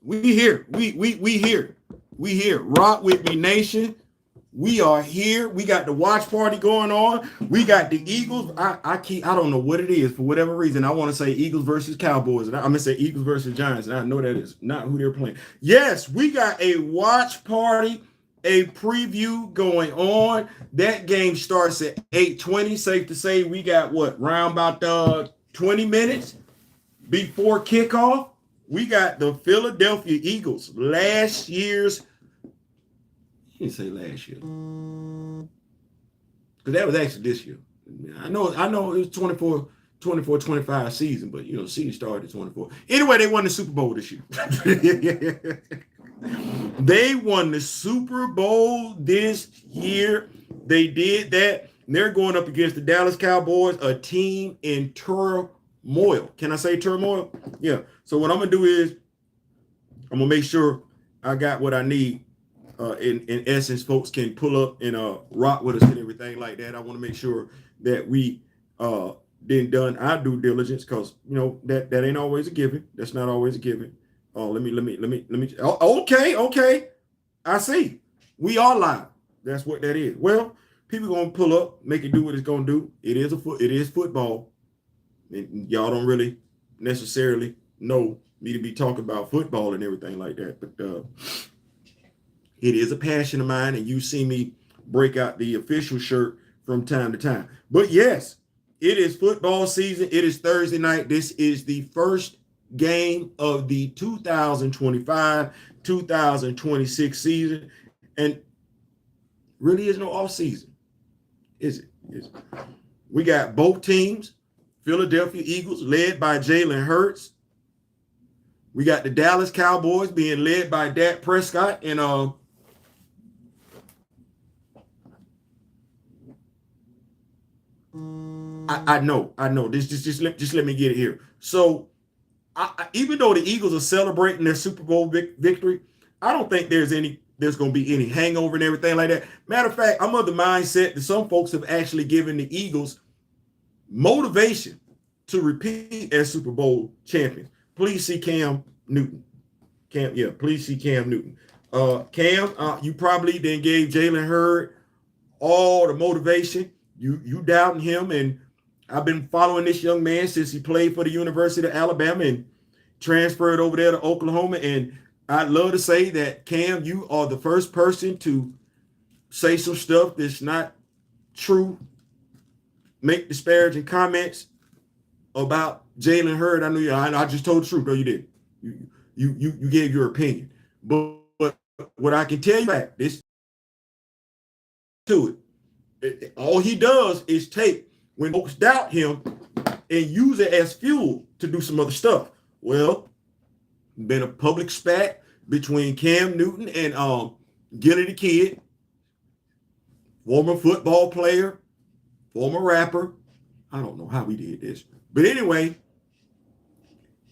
We here. We here. We here. Rock with me, nation. We are here. We got the watch party going on. We got the Eagles. I don't know what it is for whatever reason. I want to say Eagles versus Cowboys. And I'm gonna say Eagles versus Giants. And I know that is not who they're playing. Yes, we got a watch party, a preview going on. That game starts at 8:20. Safe to say we got what, round about 20 minutes before kickoff. We got the Philadelphia Eagles, last year's. You didn't say last year, because that was actually this year. I know it was 24-25 season, but season started at 24. Anyway, they won the Super Bowl this year. They won the Super Bowl this year. They did that. They're going up against the Dallas Cowboys, a team in turmoil. Can I say turmoil? Yeah. So what I'm gonna do is I'm gonna make sure I got what I need. In essence, folks can pull up and rock with us and everything like that. I want to make sure that we done our due diligence, because that ain't always a given. That's not always a given. Oh, let me. Oh, okay. I see. We are live. That's what that is. Well, people gonna pull up, make it do what it's gonna do. It is football, and y'all don't really necessarily know me to be talking about football and everything like that, but it is a passion of mine, and you see me break out the official shirt from time to time. But yes, it is football season. It is Thursday night. This is the first game of the 2025-2026 season, and really is no off season, is it? We got both teams, Philadelphia Eagles led by Jalen Hurts. We got the Dallas Cowboys being led by Dak Prescott, and I know. Just let me get it here. So, even though the Eagles are celebrating their Super Bowl victory, I don't think there's going to be any hangover and everything like that. Matter of fact, I'm of the mindset that some folks have actually given the Eagles motivation to repeat as Super Bowl champions. Please see Cam Newton. Please see Cam Newton. Cam, you probably then gave Jalen Hurts all the motivation. You doubting him, and I've been following this young man since he played for the University of Alabama and transferred over there to Oklahoma. And I'd love to say that, Cam, you are the first person to say some stuff that's not true, make disparaging comments about Jalen Hurts. I know you. I just told the truth. No, you did. You gave your opinion, but what I can tell you back this to it. All he does is take when folks doubt him and use it as fuel to do some other stuff. Well, been a public spat between Cam Newton and Gilly the Kid, former football player, former rapper. I don't know how we did this, but anyway,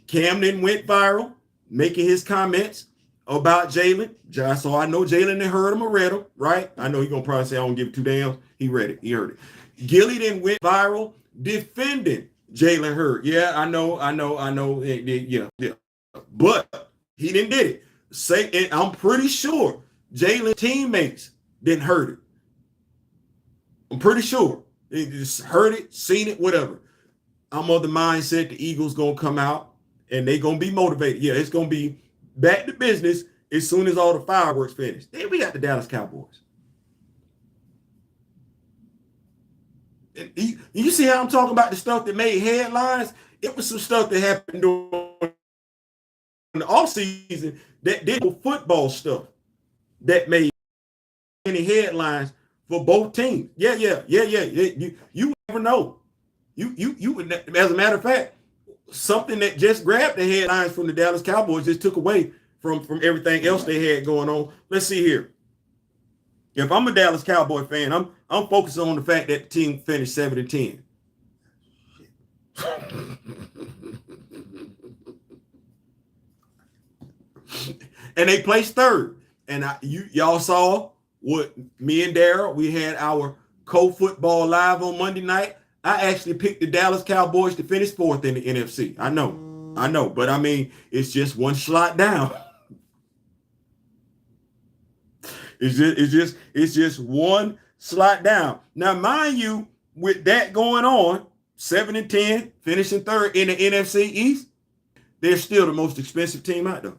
Cam then went viral making his comments about Jalen. So I know Jalen heard him or read him, right? I know he's going to probably say, I don't give 2 damns. He read it. He heard it. Gilly then went viral defending Jalen Hurts. Yeah, I know. Yeah. But he didn't did it. And I'm pretty sure Jalen's teammates didn't hurt it. I'm pretty sure. They just heard it, seen it, whatever. I'm of the mindset the Eagles going to come out and they going to be motivated. Yeah, it's going to be back to business as soon as all the fireworks finish. Then we got the Dallas Cowboys. And you see how I'm talking about the stuff that made headlines? It was some stuff that happened during the offseason that did football stuff that made any headlines for both teams. Yeah. You never know. You as a matter of fact, something that just grabbed the headlines from the Dallas Cowboys just took away from everything else they had going on. Let's see here. If I'm a Dallas Cowboy fan, I'm focusing on the fact that the team finished 7-10. And they placed third. And y'all saw what me and Daryl, we had our co-football live on Monday night. I actually picked the Dallas Cowboys to finish fourth in the NFC. I know. But I mean, it's just one slot down. It's just one slot down. Now, mind you, with that going on, 7-10, finishing third in the NFC East, they're still the most expensive team out there.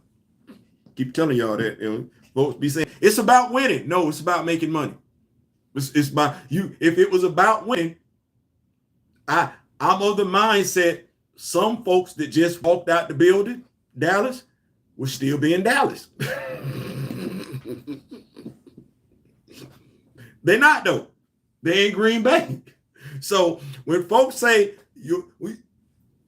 Keep telling y'all that. You know, folks be saying it's about winning. No, it's about making money. It's about you. If it was about winning, I'm of the mindset some folks that just walked out the building, Dallas, would still be in Dallas. They're not though. They in Green Bay. So when folks say you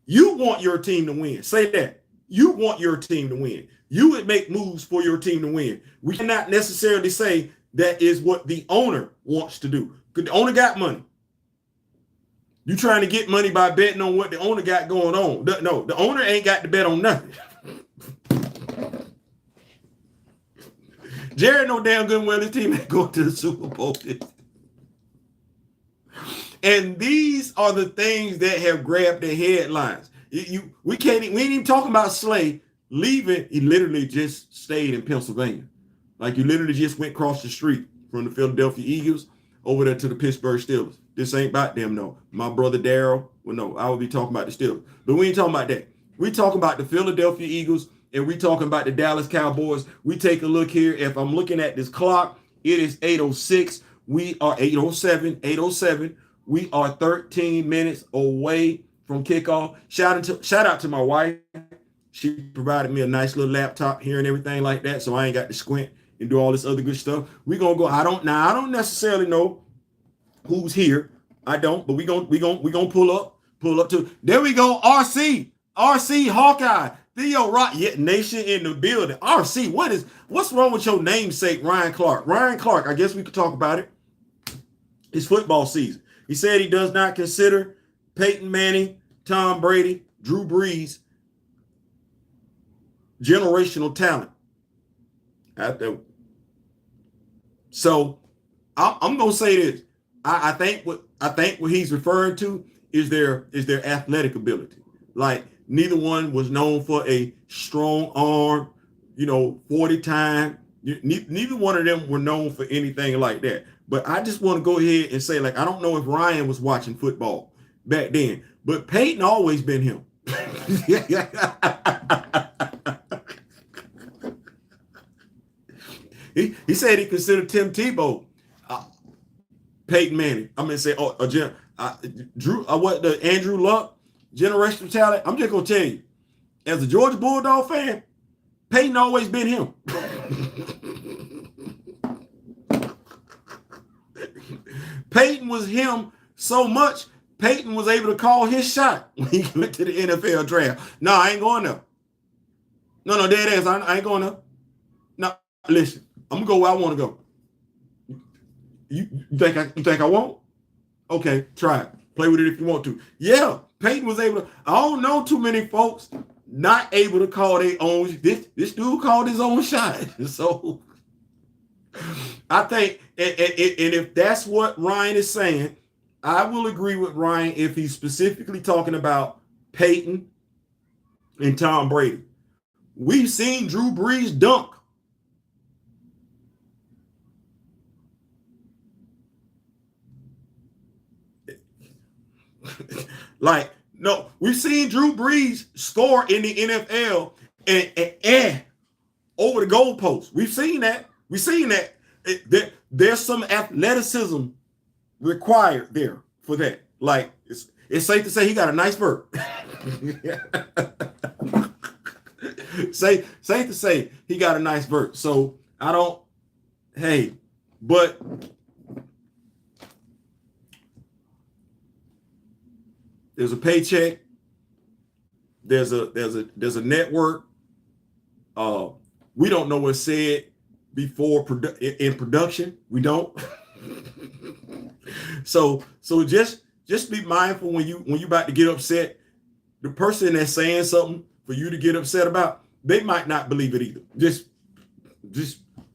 want your team to win, say that. You want your team to win. You would make moves for your team to win. We cannot necessarily say that is what the owner wants to do. Because the owner got money. You trying to get money by betting on what the owner got going on. No, the owner ain't got to bet on nothing. Jared know damn good well his team ain't going to the Super Bowl. And these are the things that have grabbed the headlines. We ain't even talking about Slay leaving. He literally just stayed in Pennsylvania. Like you literally just went across the street from the Philadelphia Eagles over there to the Pittsburgh Steelers. This ain't about them, no. My brother Daryl, well, no, I would be talking about the Steelers. But we ain't talking about that. We talking about the Philadelphia Eagles, and we talking about the Dallas Cowboys. We take a look here. If I'm looking at this clock, it is 8:06. We are 8:07. We are 13 minutes away from kickoff. Shout out to my wife. She provided me a nice little laptop here and everything like that, so I ain't got to squint and do all this other good stuff. We're gonna go. I don't necessarily know who's here. I don't, but we gonna pull up to. There we go. RC Hawkeye. Theo Rock, yeah, Nation in the building. RC, what's wrong with your namesake, Ryan Clark? Ryan Clark, I guess we could talk about it. It's football season. He said he does not consider Peyton Manning, Tom Brady, Drew Brees generational talent. So I'm gonna say this. I think what he's referring to is their athletic ability. Like neither one was known for a strong arm, 40 time. Neither one of them were known for anything like that. But I just want to go ahead and say, like, I don't know if Ryan was watching football back then, but Peyton always been him. He said he considered Tim Tebow Peyton Manning. I'm gonna say, the Andrew Luck generational talent. I'm just gonna tell you, as a Georgia Bulldog fan, Peyton always been him. Peyton was him so much. Peyton was able to call his shot when he went to the NFL draft. No, I ain't going there. No, dead ass. I ain't going there. No, listen. I'm gonna go where I want to go. You think I won't? Okay, try it. Play with it if you want to. Yeah, Peyton was able to. I don't know too many folks not able to call their own. This dude called his own shot. So I think, and if that's what Ryan is saying, I will agree with Ryan if he's specifically talking about Peyton and Tom Brady. We've seen Drew Brees dunk. Like, no, we've seen Drew Brees score in the NFL and over the goalpost. We've seen that. There's some athleticism required there for that. Like, it's safe to say he got a nice vert. Safe to say he got a nice vert. So but there's a paycheck. There's a network. We don't know what's said before in production. We don't. So just be mindful when you about to get upset. The person that's saying something for you to get upset about, they might not believe it either. Just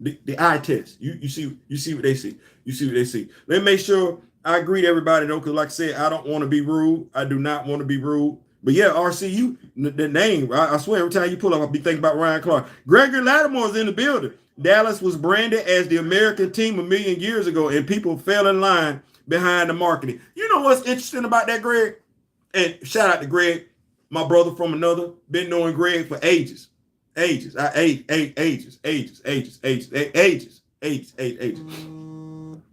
the eye test. You see what they see. You see what they see. Let me make sure I greet everybody though, because like I said, I don't want to be rude. I do not want to be rude. But yeah, RCU, the name, I swear, every time you pull up, I'll be thinking about Ryan Clark. Gregory Lattimore's in the building. Dallas was branded as the American team a million years ago, and people fell in line behind the marketing. You know what's interesting about that, Greg? And shout out to Greg, my brother from another, been knowing Greg for ages. Ages. Ages.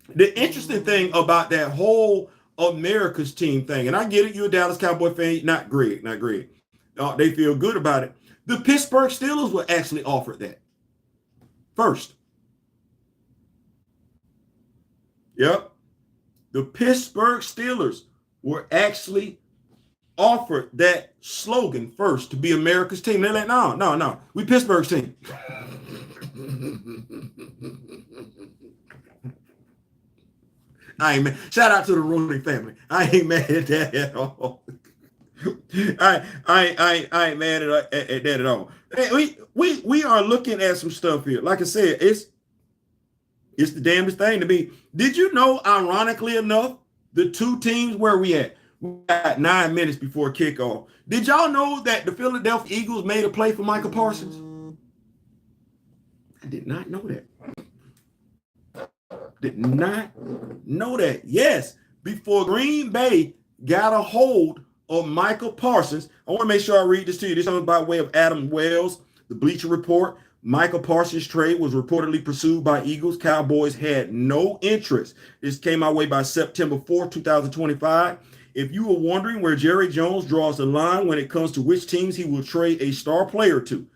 The interesting thing about that whole America's team thing, and I get it, you're a Dallas Cowboy fan, not Greg. They feel good about it. The Pittsburgh Steelers were actually offered that first. Yep. The Pittsburgh Steelers were actually offered that slogan first to be America's team. They're like, no, we Pittsburgh's team. I ain't mad. Shout out to the Rooney family. I ain't mad at that at all. I ain't mad at that at all. We are looking at some stuff here. Like I said, it's the damnedest thing to be. Did you know, ironically enough, the two teams where we at? We got 9 minutes before kickoff. Did y'all know that the Philadelphia Eagles made a play for Michael Parsons? I did not know that. Did not know that. Yes, before Green Bay got a hold of Michael Parsons. I want to make sure I read this to you. This is by way of Adam Wells, the Bleacher Report. Michael Parsons' trade was reportedly pursued by Eagles. Cowboys had no interest. This came our way by September 4th, 2025. If you were wondering where Jerry Jones draws the line when it comes to which teams he will trade a star player to,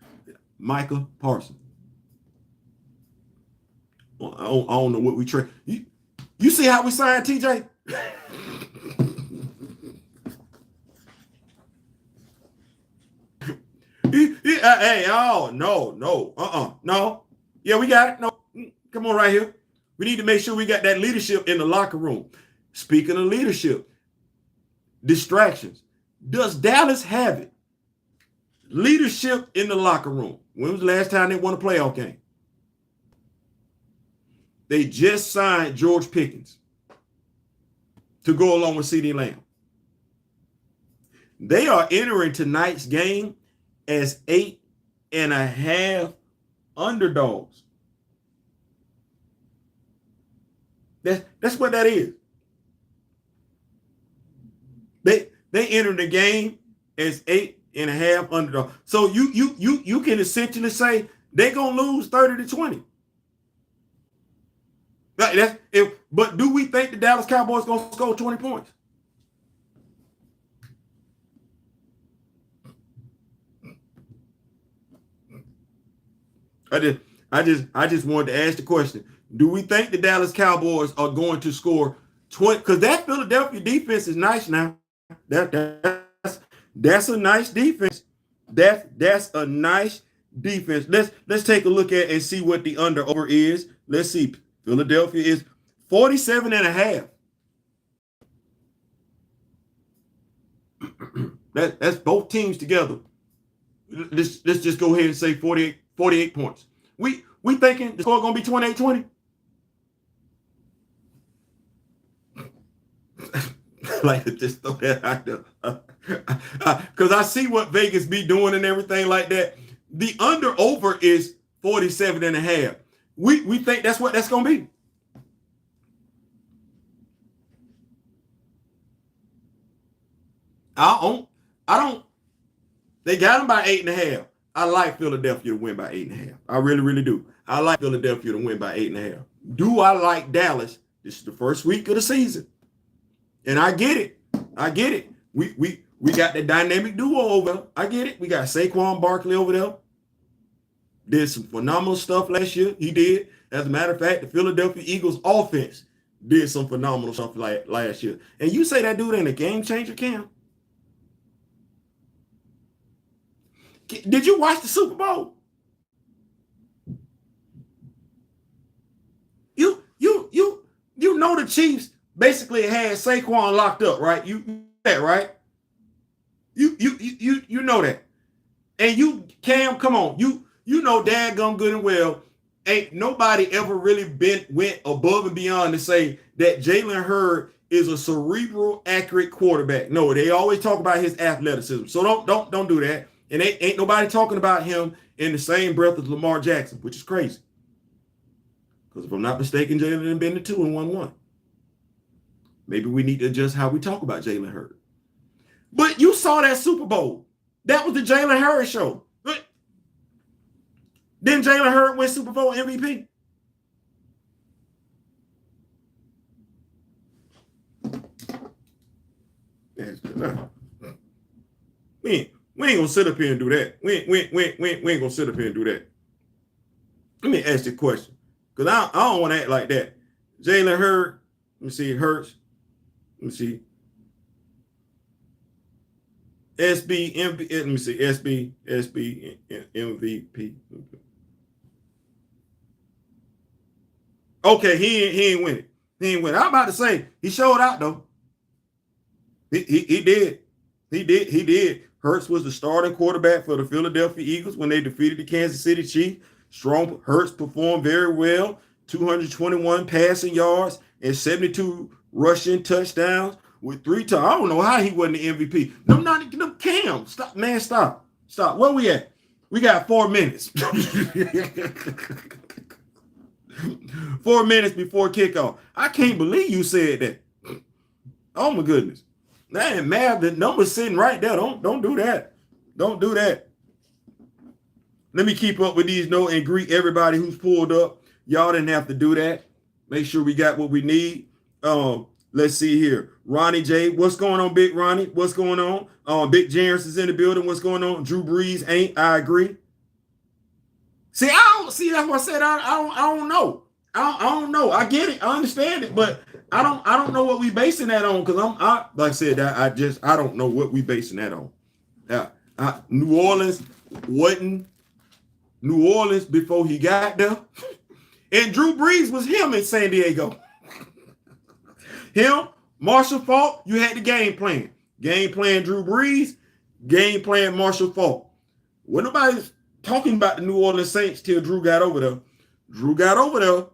Michael Parsons. Well, I don't know what we trade. You see how we signed TJ? No. Yeah, we got it. No, come on right here. We need to make sure we got that leadership in the locker room. Speaking of leadership, distractions. Does Dallas have it? Leadership in the locker room. When was the last time they won a playoff game? They just signed George Pickens to go along with CeeDee Lamb. They are entering tonight's game as 8.5 underdogs. That's what that is. They enter the game as 8.5 underdogs. So you can essentially say they're gonna lose 30-20. But do we think the Dallas Cowboys gonna score 20 points? I just wanted to ask the question. Do we think the Dallas Cowboys are going to score 20? Because that Philadelphia defense is nice now. That's a nice defense. That's a nice defense. Let's take a look at and see what the under-over is. Let's see. Philadelphia is 47.5. That's both teams together. Let's just go ahead and say 48 points. We thinking the score gonna be 28-20. Like to just throw that out there. Because I see what Vegas be doing and everything like that. The under-over is 47.5. We think that's what that's gonna be. I don't. They got them by 8.5. I like Philadelphia to win by 8.5. I really, really do. I like Philadelphia to win by 8.5. Do I like Dallas? This is the first week of the season, and I get it. We got the dynamic duo over there. I get it. We got Saquon Barkley over there. Did some phenomenal stuff last year. He did. As a matter of fact, the Philadelphia Eagles offense did some phenomenal stuff last year. And you say that dude ain't a game changer, Cam? Did you watch the Super Bowl? You know the Chiefs basically had Saquon locked up, right? You know that, right? You know that. And you, Cam, come on. You know dadgum good and well. Ain't nobody ever really went above and beyond to say that Jalen Hurd is a cerebral, accurate quarterback. No, they always talk about his athleticism. So don't do that. And ain't nobody talking about him in the same breath as Lamar Jackson, which is crazy. Because if I'm not mistaken, Jalen had been to 2 and 1-1. Maybe we need to adjust how we talk about Jalen Hurts. But you saw that Super Bowl. That was the Jalen Hurts show. Didn't Jalen Hurts win Super Bowl MVP? We ain't gonna sit up here and do that. We ain't gonna sit up here and do that. Let me ask you a question, because I don't want to act like that. Jalen Hurts, let me see, Hurts. Let me see. SB MVP. Let me see. SB MVP. Okay, he ain't win it. He ain't win it. I'm about to say he showed out though. He did. He did. Hurts was the starting quarterback for the Philadelphia Eagles when they defeated the Kansas City Chiefs. Strong Hurts performed very well. 221 passing yards and 72 rushing touchdowns with 3 times. I don't know how he wasn't the MVP. No, Cam. Stop, man. Stop. Where we at? We got 4 minutes. 4 minutes before kickoff. I can't believe you said that. Oh my goodness. That ain't mad. The number's sitting right there. Don't do that. Don't do that. Let me keep up with these notes and greet everybody who's pulled up. Y'all didn't have to do that. Make sure we got what we need. Let's see here. Ronnie J. What's going on, Big Ronnie? What's going on? Big Jarris is in the building. What's going on? Drew Brees ain't. I agree. See, that's what I said. I don't know. I don't know. I get it. I understand it, but I don't know what we basing that on, because like I said, I don't know what we basing that on. New Orleans wasn't New Orleans before he got there. And Drew Brees was him in San Diego. Him, Marshall Faulk, you had the game plan. Game plan Drew Brees, game plan Marshall Faulk. When nobody's talking about the New Orleans Saints till Drew got over there. Drew got over there,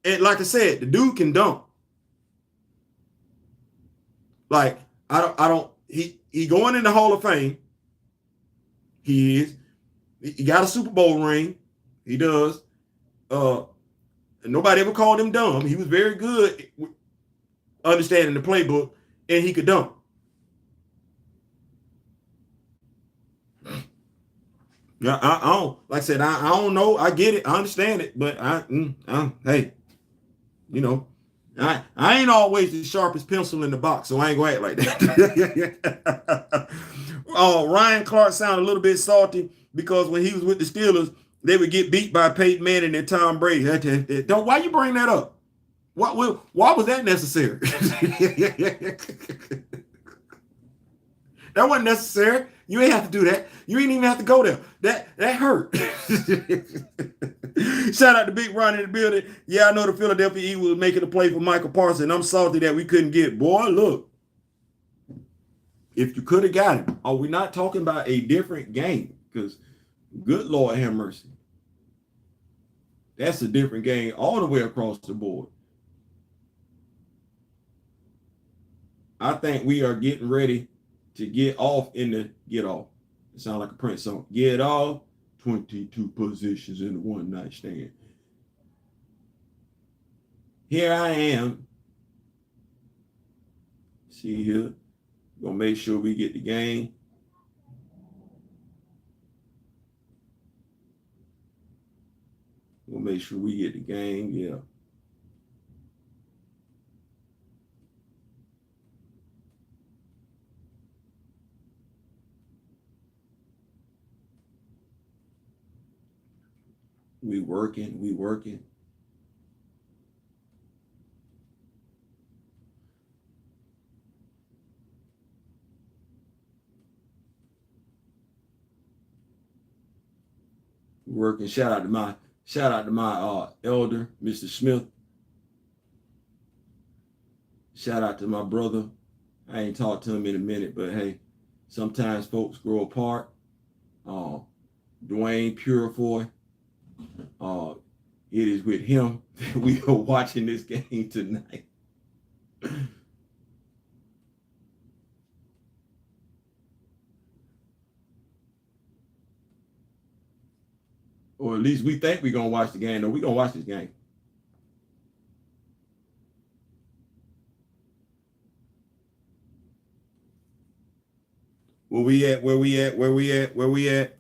and like I said, the dude can dunk. Like, he going in the Hall of Fame. He is. He got a Super Bowl ring. He does. Nobody ever called him dumb. He was very good understanding the playbook, and he could dunk. Yeah, I don't, like I said, I don't know. I get it. I understand it, but hey, you know, I ain't always the sharpest pencil in the box, so I ain't gonna act like that. Ryan Clark sounded a little bit salty because when he was with the Steelers, they would get beat by Peyton Manning and Tom Brady. Why you bring that up? Why was that necessary? That wasn't necessary. You ain't have to do that. You ain't even have to go there. That hurt. Shout out to Big Ron in the building. Yeah, I know the Philadelphia Eagles was making a play for Michael Parsons. I'm salty that we couldn't get it. Boy, look. If you could have got him. Are we not talking about a different game? Because good Lord have mercy. That's a different game all the way across the board. I think we are getting ready to get off in the get off. It sounds like a Prince song. Get off. 22 positions in a one night stand. Here I am. See here. Gonna make sure we get the game. We'll make sure we get the game. Yeah. We working. Working. Shout out to my elder, Mr. Smith. Shout out to my brother. I ain't talked to him in a minute, but hey, sometimes folks grow apart. Dwayne Purefoy. It is with him that we are watching this game tonight. or at least we think we're gonna watch the game. No, we're gonna watch this game. Where we at? Where we at? Where we at? Where we at?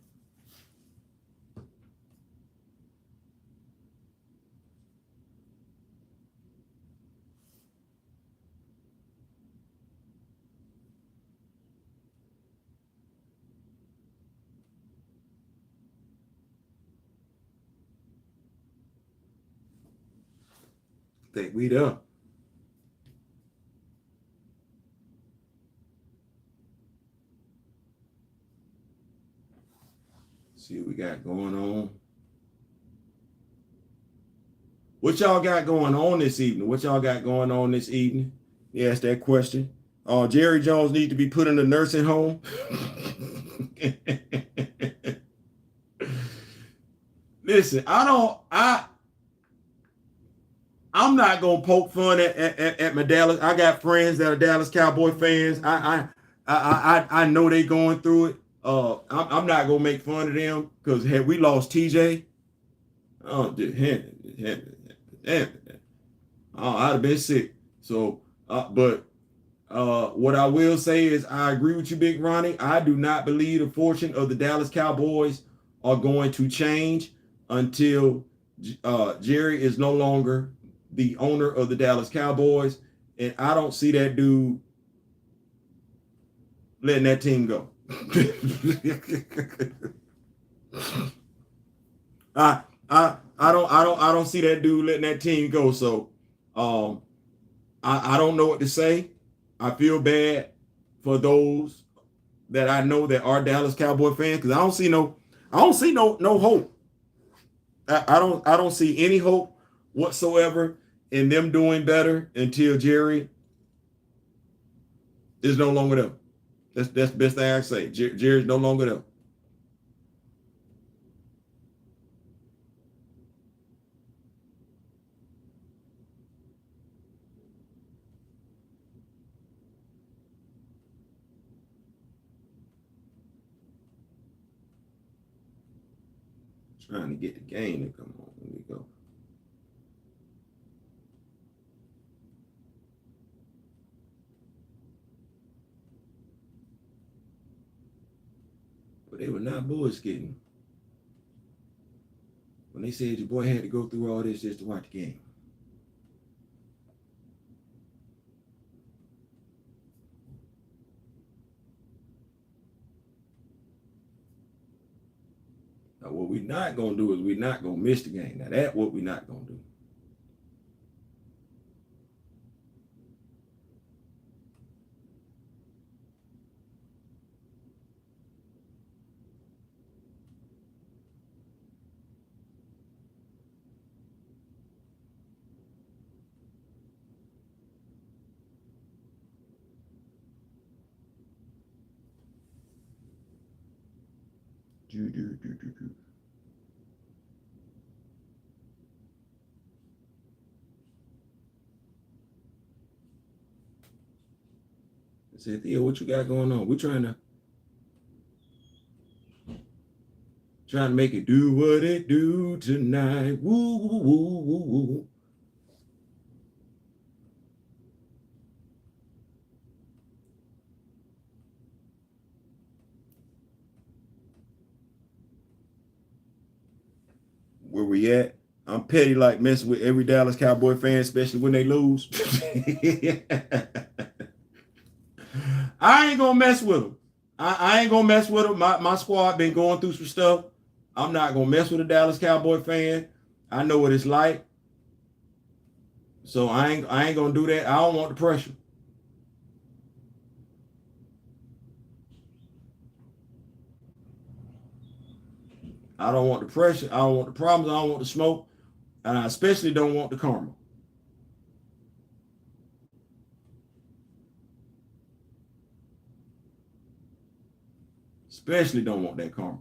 Think we there. See what we got going on. What y'all got going on this evening? What y'all got going on this evening? You asked that question. Jerry Jones need to be put in a nursing home. Listen, I'm not gonna poke fun at my Dallas. I got friends that are Dallas Cowboy fans. I know they going through it. I'm not gonna make fun of them because had we lost TJ, oh, I'd have been sick. So, but what I will say is I agree with you, Big Ronnie. I do not believe the fortune of the Dallas Cowboys are going to change until Jerry is no longer the owner of the Dallas Cowboys. And I don't see that dude letting that team go. I don't see that dude letting that team go. So I don't know what to say. I feel bad for those that I know that are Dallas Cowboy fans because I don't see no hope. I don't see any hope whatsoever in them doing better until Jerry is no longer there. That's the best thing I can say. Jerry's no longer there. Trying to get the game to come on. There we go. But they were not bullshitting when they said your boy had to go through all this just to watch the game. Now, what we're not going to do is we're not going to miss the game. Now, that's what we're not going to do. I said, Theo, what you got going on? We're trying to make it do what it do tonight. Woo, woo, woo, woo, woo. Where we at? I'm petty like messing with every Dallas Cowboy fan, especially when they lose. I ain't gonna mess with them. I ain't gonna mess with them. My squad been going through some stuff. I'm not gonna mess with a Dallas Cowboy fan. I know what it's like. So I ain't gonna do that. I don't want the pressure. I don't want the pressure. I don't want the problems. I don't want the smoke. And I especially don't want the karma. Especially don't want that karma.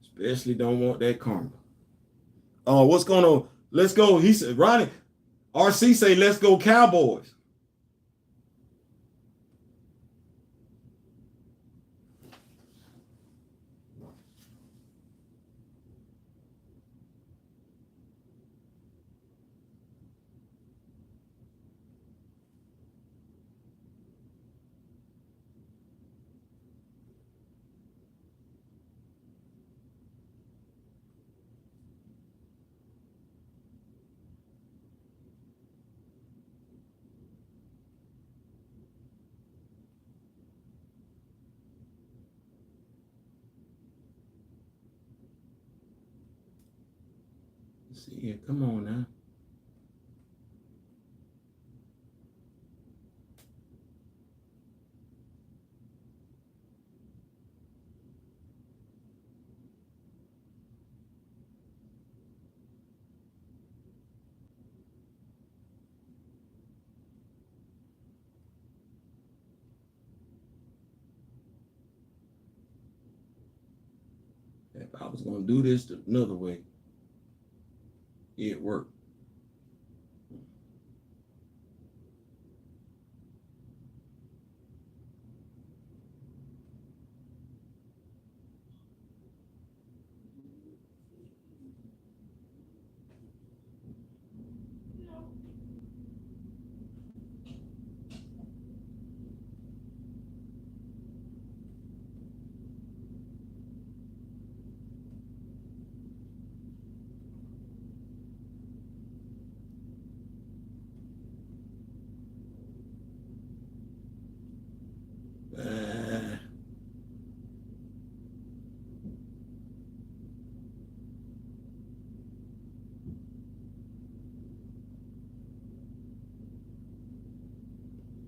Especially don't want that karma. What's going on? Let's go. He said, Ronnie, RC say, let's go Cowboys. Let's see here. Come on now. If I was going to do this another way, it worked.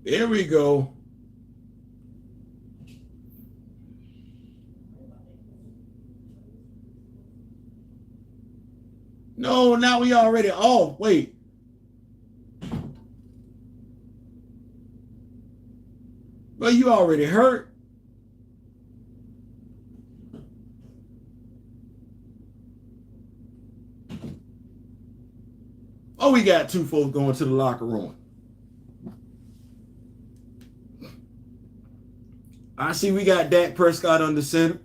There we go. No, now we already off. Wait. But you already hurt. Oh, we got two folks going to the locker room. I see we got Dak Prescott under center.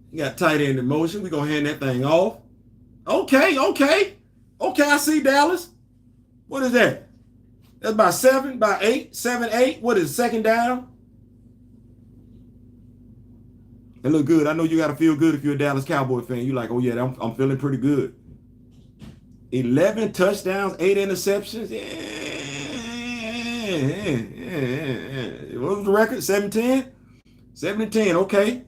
You got tight end in motion. We're going to hand that thing off. Okay. I see Dallas. What is that? That's about 7, about 8, 7, 8. What is it, second down? It look good. I know you got to feel good if you're a Dallas Cowboy fan. You're like, oh, yeah, I'm feeling pretty good. 11 touchdowns, 8 interceptions. Yeah. What was the record? 7-10? 7-10. Okay.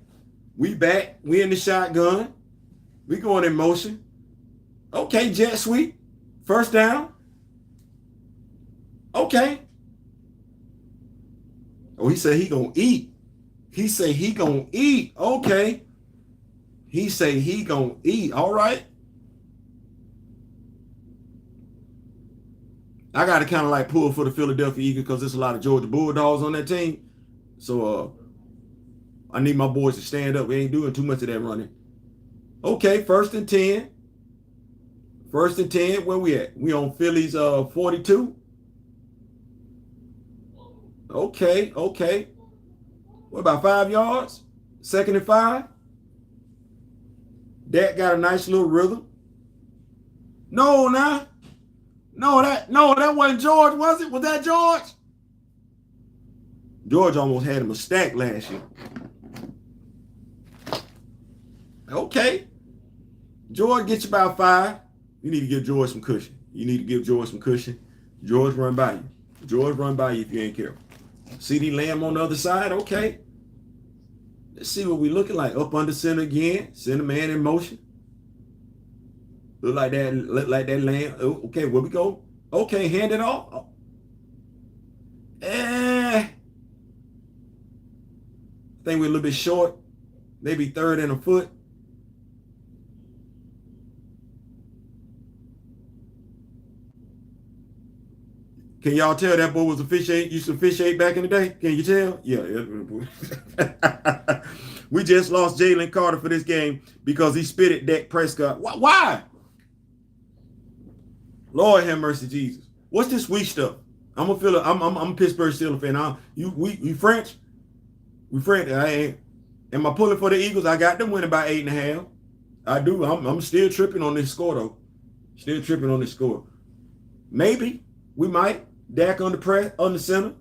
We back. We in the shotgun. We going in motion. Okay, jet sweep. First down. Okay. Oh, he said he gonna eat. He say he gonna eat. Okay. He say he gonna eat. All right. I got to kind of like pull for the Philadelphia Eagles because there's a lot of Georgia Bulldogs on that team. So I need my boys to stand up. We ain't doing too much of that running. Okay, 1st and 10. 1st and 10. Where we at? We on Philly's 42. Okay. What about 5 yards? 2nd and 5. Dak got a nice little rhythm. No, that wasn't George, was it? Was that George? George almost had him a stack last year. Okay. George gets you about 5. You need to give George some cushion. George run by you. If you ain't careful. CD Lamb on the other side. Okay. Let's see what we looking like. Up under center again. Center man in motion. Look like that Lamb. Okay, where we go? Okay, hand it off. I think we're a little bit short. Maybe 3rd and a foot. Can y'all tell that boy was used to officiate back in the day? Can you tell? Yeah. We just lost Jalen Carter for this game because he spit at Dak Prescott. Why? Lord have mercy, Jesus. What's this we stuff? I'm gonna feel. I'm a Pittsburgh Steelers fan. We French. We French. I ain't. Am I pulling for the Eagles? I got them winning by 8.5. I do. I'm still tripping on this score though. Still tripping on this score. Maybe we might. Dak on the press on the center.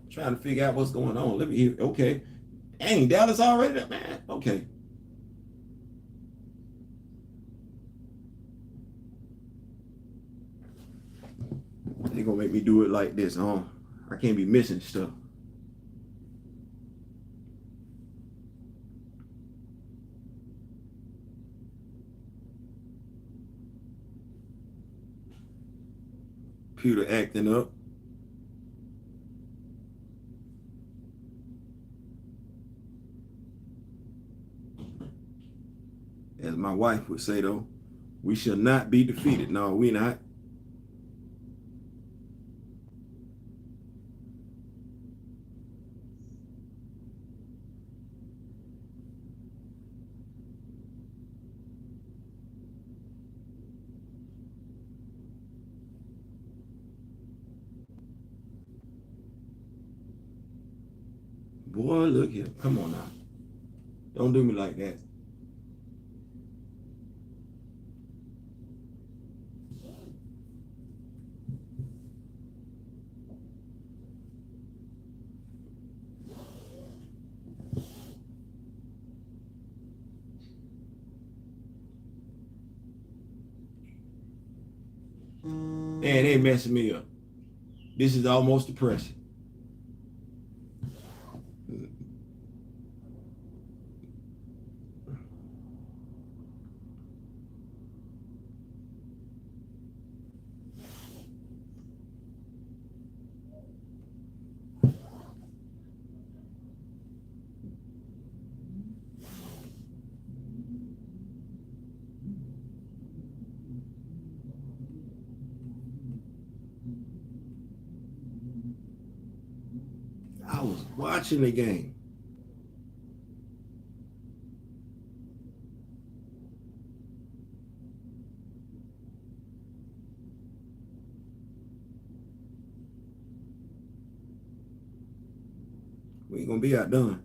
Trying to figure out what's going on. Let me hear. Okay. Dang, Dallas already, man. Okay. They gonna make me do it like this, huh? I can't be missing stuff. Computer acting up. As my wife would say though, we shall not be defeated. No, we not. Boy, look here. Come on now. Don't do me like that. Man, they messing me up. This is almost depressing. I was watching the game. We ain't gonna be outdone.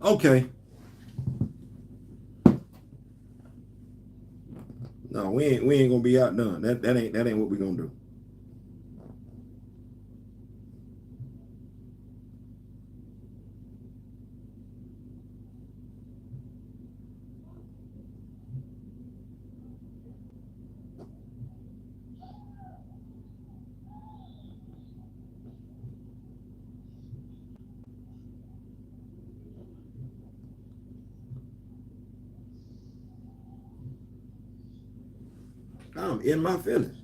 Okay. No, we ain't gonna be outdone. That ain't what we gonna do. I'm in my feelings.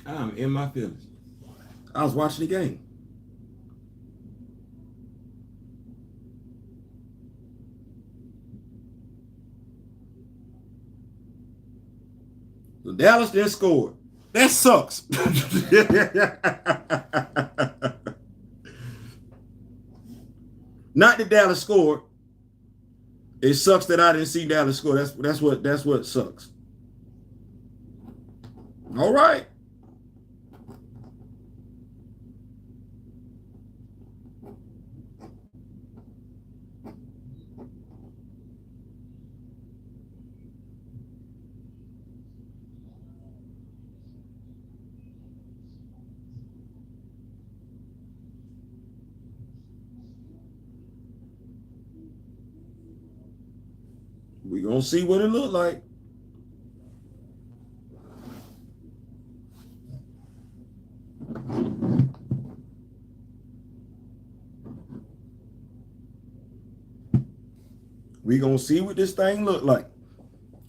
I'm in my feelings. I was watching the game. So Dallas then scored. That sucks. Not that Dallas scored. It sucks that I didn't see Dallas score. That's what sucks. All right. We gonna see what it look like. We gonna see what this thing look like.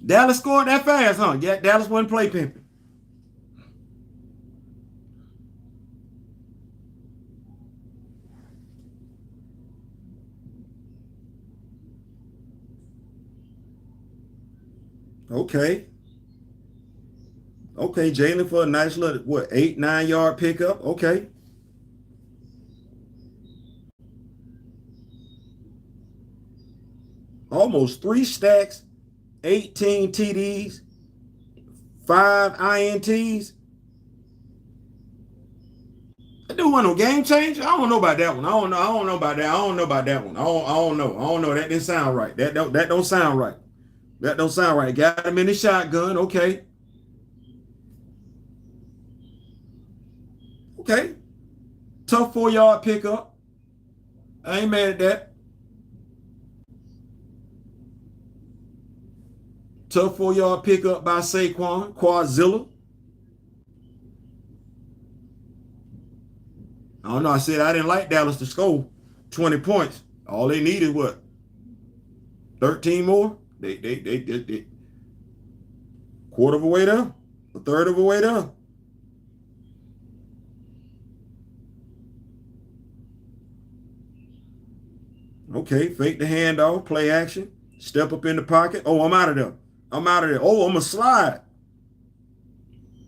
Dallas scored that fast, huh? Yeah, Dallas wasn't play pimping. Okay. Okay, Jalen for a nice little, 8-9 yard pickup. Okay. Almost 3 stacks, 18 TDs, 5 INTs. That dude wasn't no game changer. I don't know about that one. I don't know. I don't know about that. I don't know about that one. I don't know. I don't know. That didn't sound right. That don't sound right. That don't sound right. Got him in the shotgun. Okay. Okay. Tough 4 yard pickup. I ain't mad at that. Tough 4 yard pickup by Saquon. Quadzilla. I don't know. I said I didn't like Dallas to score 20 points. All they needed what? 13 more? They quarter of a way there. A third of a way there. Okay, fake the handoff, play action, step up in the pocket. Oh, I'm out of there. I'm out of there. Oh, I'm going to slide.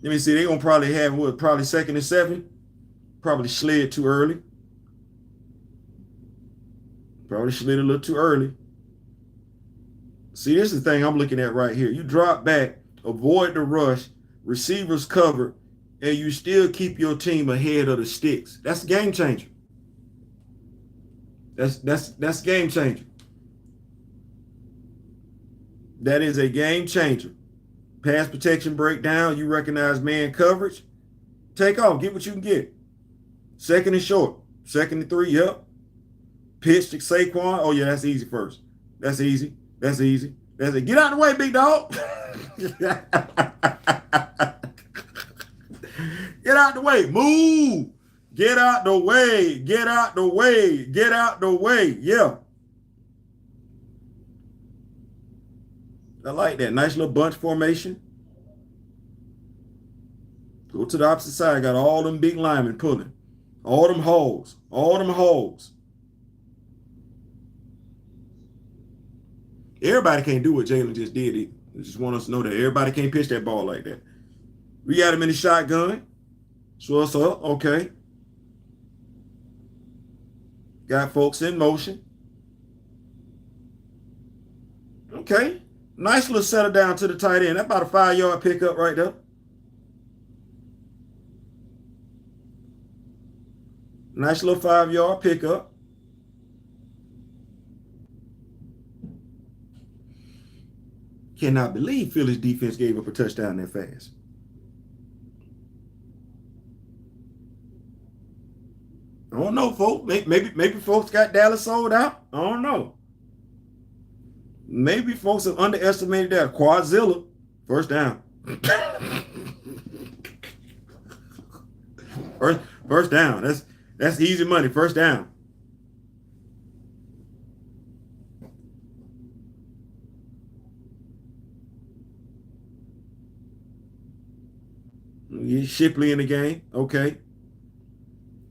Let me see. They're going to probably have what? Probably 2nd and 7. Probably slid too early. Probably slid a little too early. See, this is the thing I'm looking at right here. You drop back, avoid the rush, receivers cover, and you still keep your team ahead of the sticks. That's a game changer. That's game changer. That is a game changer. Pass protection breakdown. You recognize man coverage. Take off. Get what you can get. 2nd and short. 2nd and 3. Yep. Pitch to Saquon. Oh yeah, that's easy first. That's easy. That's easy. That's it. Get out of the way, big dog. Get out the way. Move. Get out the way. Get out the way. Get out the way. Yeah. I like that. Nice little bunch formation. Go to the opposite side. Got all them big linemen pulling. All them holes. All them holes. Everybody can't do what Jalen just did. He just want us to know that everybody can't pitch that ball like that. We got him in the shotgun. So what's up? Okay. Got folks in motion. Okay. Nice little settle down to the tight end. That's about a 5-yard pickup right there. Nice little 5-yard pickup. Cannot believe Philly's defense gave up a touchdown that fast. I don't know, folks. Maybe folks got Dallas sold out. I don't know. Maybe folks have underestimated that. Quadzilla, first down. first down. That's easy money. First down. Shipley in the game. Okay.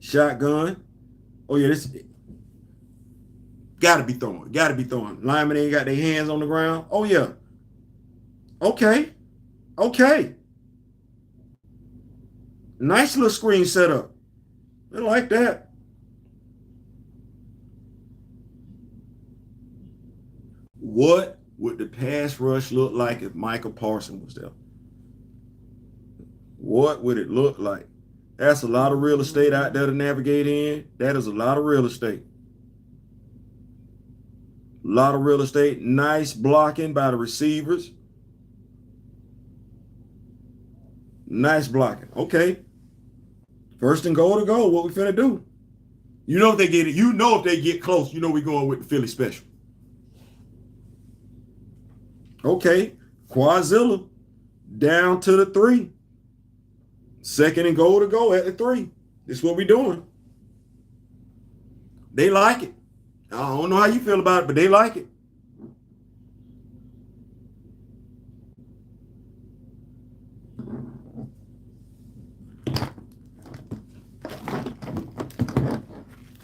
Shotgun. Oh yeah, this gotta be throwing. Gotta be throwing. Linemen ain't got their hands on the ground. Oh yeah. Okay. Okay. Nice little screen setup. I like that. What would the pass rush look like if Michael Parsons was there? What would it look like? That's a lot of real estate out there to navigate in. That is a lot of real estate. A lot of real estate. Nice blocking by the receivers. Nice blocking. Okay. First and goal to go. What we finna do? You know if they get it. You know if they get close. You know we're going with the Philly special. Okay. Quadzilla down to the 3. Second and goal to go at the 3. This is what we're doing. They like it. I don't know how you feel about it, but they like it.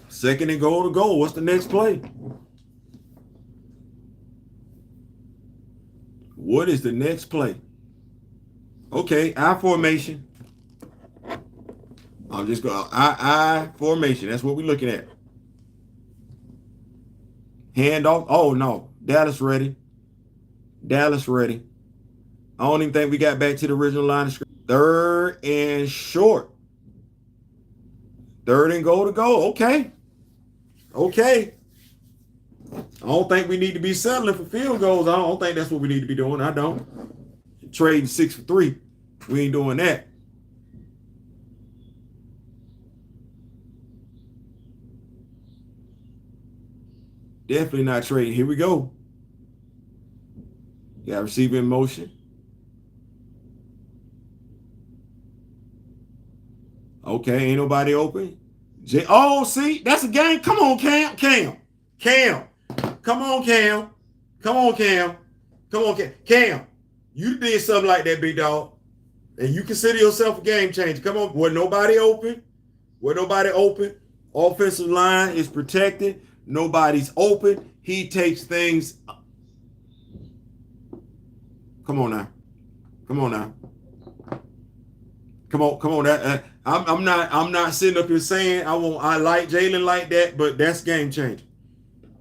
Second and goal to go. What's the next play? What is the next play? Okay, I formation. I'm just going I formation. That's what we're looking at. Handoff. Oh no. Dallas ready. Dallas ready. I don't even think we got back to the original line of scrimmage. Third and short. Third and goal to go. Okay. Okay. I don't think we need to be settling for field goals. I don't think that's what we need to be doing. I don't. Trading 6 for 3. We ain't doing that. Definitely not trading. Here we go. Got receiver in motion. Okay, ain't nobody open. Oh, see, that's a game. Come on, Cam. Come on, Cam. Come on, Cam. Come on, Cam. Cam, you did something like that, big dog. And you consider yourself a game changer. Come on. Where nobody open. Offensive line is protected. Nobody's open. He takes things. Come on now. Come on. I'm not sitting up here saying I like Jalen like that, but that's game changer.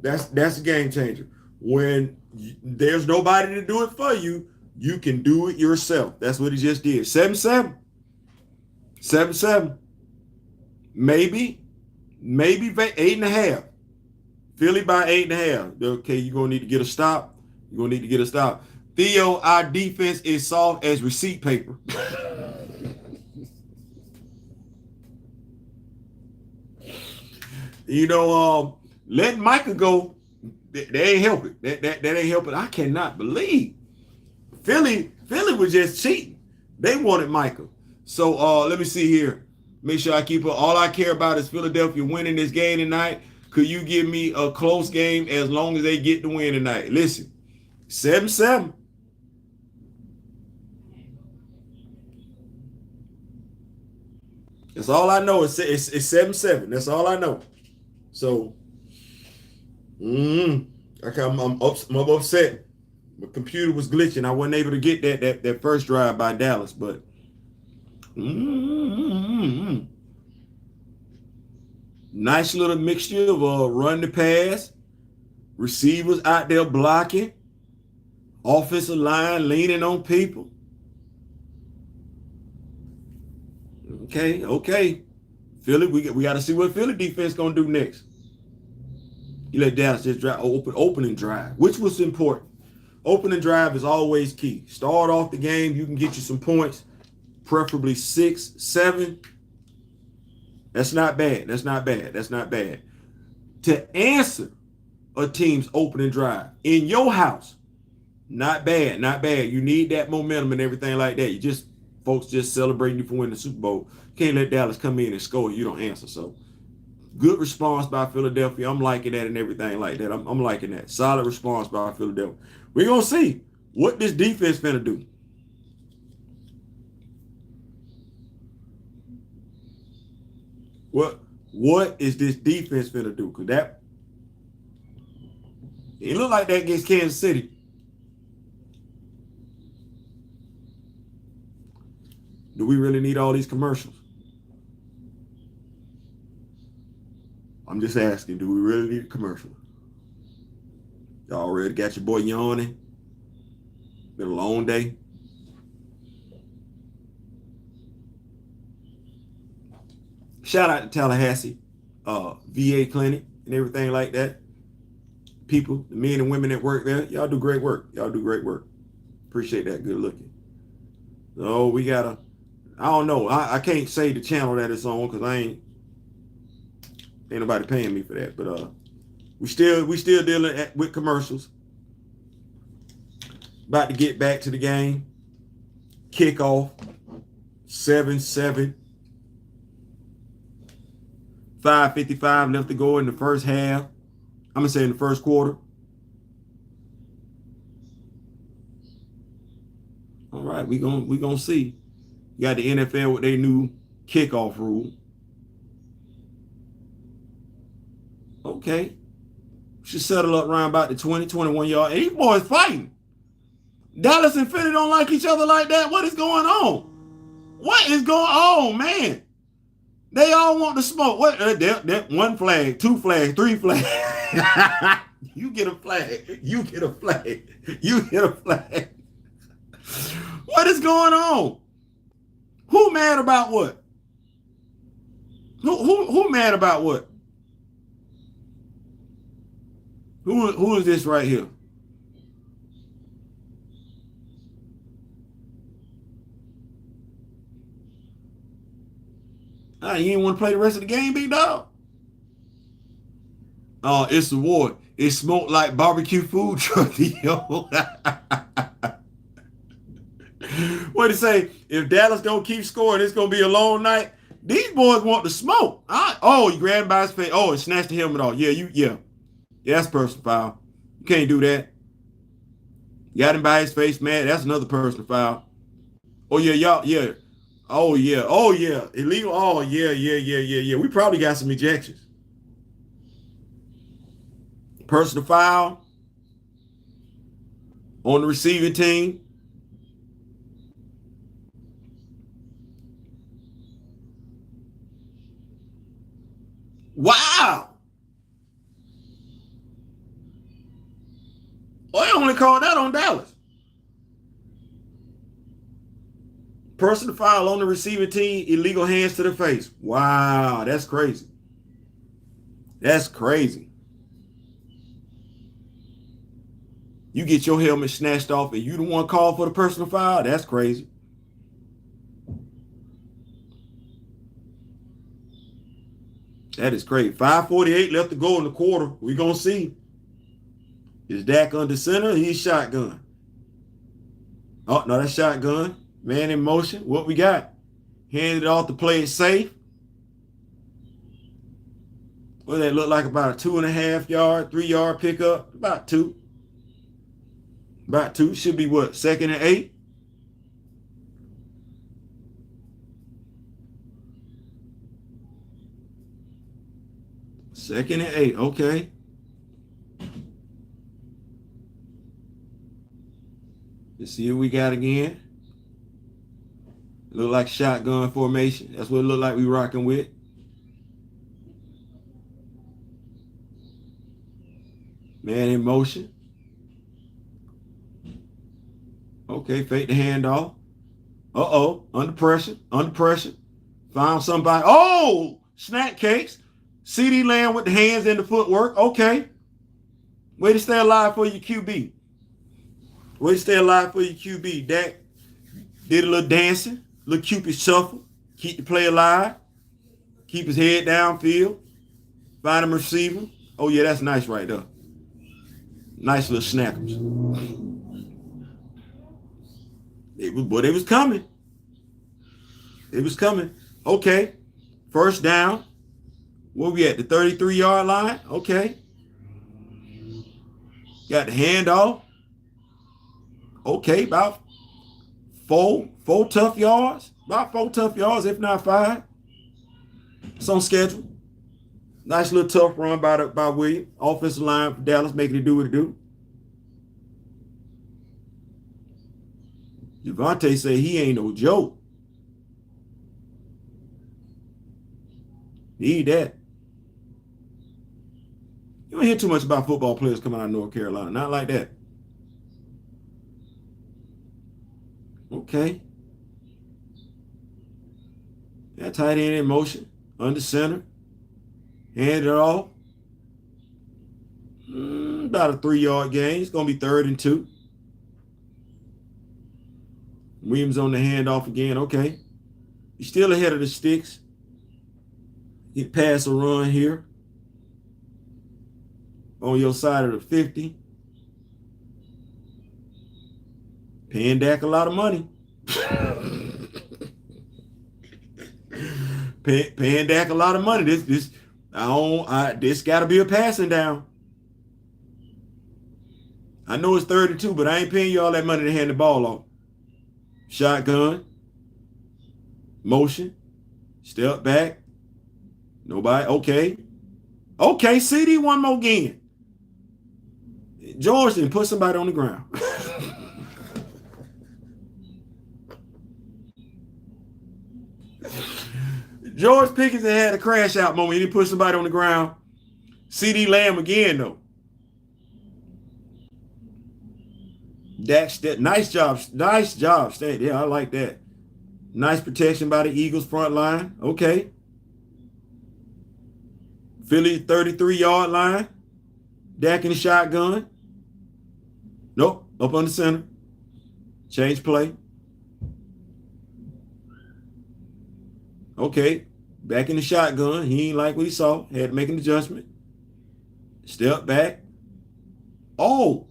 That's a game changer. When there's nobody to do it for you, you can do it yourself. That's what he just did. 7-7. 7-7. Maybe 8.5. Philly by 8.5. Okay, you're gonna need to get a stop. Theo, our defense is soft as receipt paper. Letting Micah go, they ain't helping. That ain't helping. I cannot believe Philly was just cheating. They wanted Micah. So let me see here. Make sure I keep it. All I care about is Philadelphia winning this game tonight. Could you give me a close game as long as they get the win tonight? Listen, 7-7. That's all I know. It's 7-7. That's all I know. So, I'm upset. My computer was glitching. I wasn't able to get that first drive by Dallas, but nice little mixture of run to pass, receivers out there blocking, offensive line leaning on people. Okay. Philly, we got to see what Philly defense gonna do next. You let Dallas just drive opening drive, which was important. Opening drive is always key. Start off the game, you can get you some points, preferably 6, 7. That's not bad. To answer a team's opening drive in your house, not bad. You need that momentum and everything like that. Folks just celebrating you for winning the Super Bowl. Can't let Dallas come in and score and you don't answer. So good response by Philadelphia. I'm liking that and everything like that. I'm liking that. Solid response by Philadelphia. We're going to see what this defense finna do. What is this defense finna do? Because it looked like that against Kansas City. Do we really need all these commercials? I'm just asking, do we really need a commercial? Y'all already got your boy yawning. Been a long day. Shout out to Tallahassee, VA clinic and everything like that. People, the men and women that work there, y'all do great work. Y'all do great work. Appreciate that. Good looking. So we gotta, I don't know. I can't say the channel that it's on because ain't nobody paying me for that. But we still dealing with commercials. About to get back to the game. Kickoff. 7-7. 5:55 left to go in the first half. I'm gonna say in the first quarter. All right, we gonna see. You got the NFL with their new kickoff rule. Okay. Should settle up around about the 20, 21 yard. And these boys fighting. Dallas and Philly don't like each other like that. What is going on? What is going on, man? They all want to smoke. What? That one flag, two flags, three flags. You get a flag. You get a flag. You get a flag. What is going on? Who mad about what? Who mad about what? Who is this right here? You ain't want to play the rest of the game, big dog? Oh, it's the war. It smoked like barbecue food truck, yo. What it say? If Dallas don't keep scoring, it's gonna be a long night. These boys want to smoke. You grabbed him by his face. Oh, and snatched the helmet off. Yeah, that's personal foul. You can't do that. You got him by his face, man. That's another personal foul. Oh yeah, y'all, yeah. Oh yeah. Illegal. Oh yeah. We probably got some ejections. Personal foul on the receiving team. Wow. Well, they only called that on Dallas. Personal foul on the receiving team, illegal hands to the face. Wow, that's crazy. That's crazy. You get your helmet snatched off and you the one called for the personal foul? That's crazy. That is crazy. 5:48 left to go in the quarter. We're going to see. Is Dak under center? He's shotgun. Oh, no, that's shotgun. Man in motion. What we got? Handed it off to play it safe. What does that look like? About a 2.5 yard, 3 yard pickup? About two. About two. Should be what? 2nd and 8? Second and 8. Okay. Let's see what we got again. Look like shotgun formation. That's what it look like we rocking with. Man in motion. Okay, fake the handoff. Under pressure. Found somebody. Oh, snack cakes. CD Lamb with the hands and the footwork. Okay. Way to stay alive for your QB. Dak did a little dancing, little Cupid shuffle, keep the play alive, keep his head downfield, find him a receiver. Oh yeah, that's nice right there. Nice little snappers. They was coming. Okay. First down. Where we at? The 33-yard line? Okay. Got the handoff. Okay, about four tough yards. About 4 tough yards, if not 5. It's on schedule. Nice little tough run by William. Offensive line for Dallas making it do what it do. Javonte say he ain't no joke. Need that. You don't hear too much about football players coming out of North Carolina. Not like that. Okay. That tight end in motion. Under center. Hand it off. About a 3-yard gain. It's going to be 3rd and 2. Williams on the handoff again. Okay. He's still ahead of the sticks. He pass a run here. On your side of the 50. Paying Dak a lot of money. Paying Dak a lot of money. This got to be a passing down. I know it's 3rd and 2, but I ain't paying you all that money to hand the ball off. Shotgun. Motion. Step back. Nobody. Okay. Okay, CD one more again. George didn't put somebody on the ground. George Pickens had a crash out moment. He didn't put somebody on the ground. CD Lamb again, though. Nice job. Nice job. Yeah, I like that. Nice protection by the Eagles front line. Okay. Philly 33-yard line. Dak in the shotgun. Nope. Up on the center. Change play. Okay. Back in the shotgun. He ain't like what he saw. Had to make an adjustment. Step back. Oh.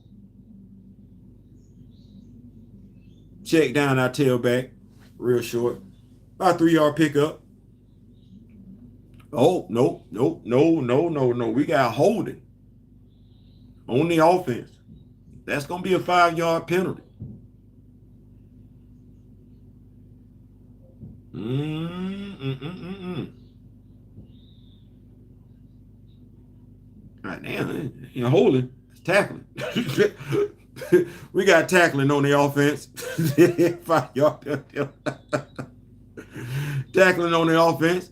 Check down our tailback. Real short. About a 3-yard pickup. Oh, no. We got holding on the offense. That's going to be a 5-yard penalty. Right now, you're holding. It's tackling. We got tackling on the offense. 5-yard penalty. Tackling on the offense.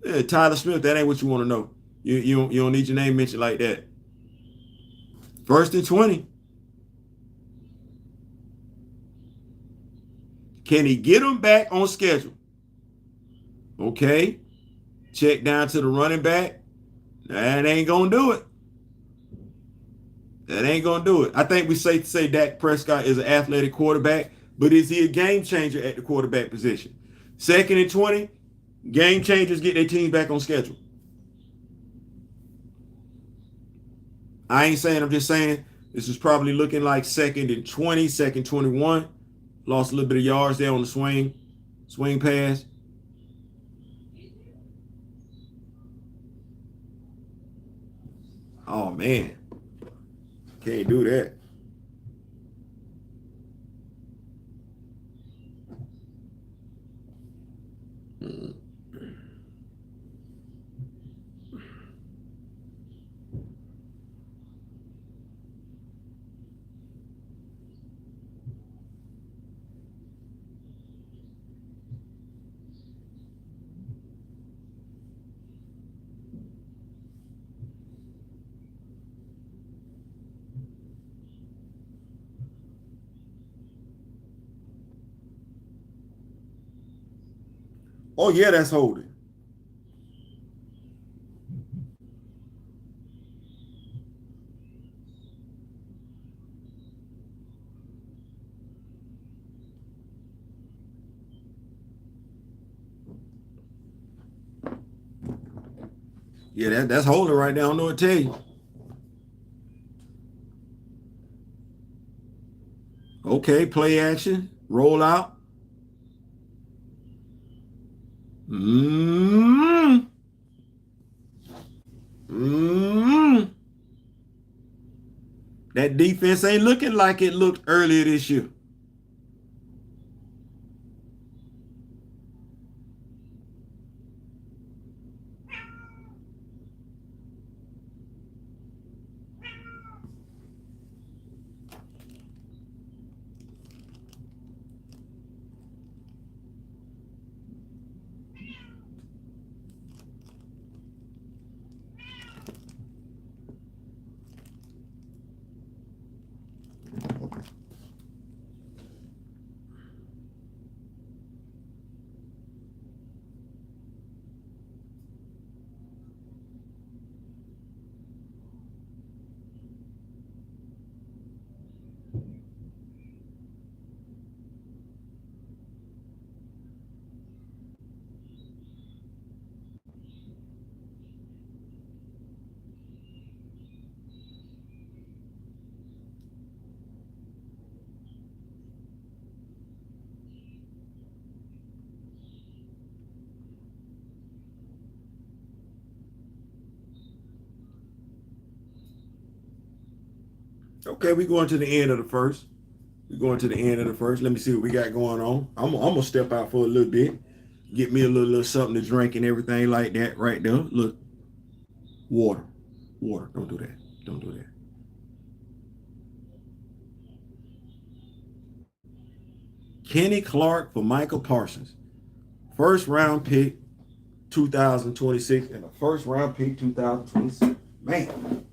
Yeah, Tyler Smith, that ain't what you want to know. You don't need your name mentioned like that. 1st and 20. Can he get them back on schedule? Okay. Check down to the running back. That ain't going to do it. That ain't going to do it. I think we safe to say Dak Prescott is an athletic quarterback, but is he a game changer at the quarterback position? 2nd and 20. Game changers get their teams back on schedule. I ain't saying, I'm just saying this is probably looking like 2nd and 20, 2nd 21. Lost a little bit of yards there on the swing pass. Oh, man. Can't do that. Oh, yeah, that's holding. Yeah, that's holding right now. I don't know what to tell you. Okay, play action. Roll out. That defense ain't looking like it looked earlier this year. Okay, we going to the end of the first. We're going to the end of the first. Let me see what we got going on. I'm gonna step out for a little bit, get me a little something to drink and everything like that right there. Look, water, water. Don't do that. Don't do that. Kenny Clark for Michael Parsons, first round pick, 2026, and the first round pick 2026. Man,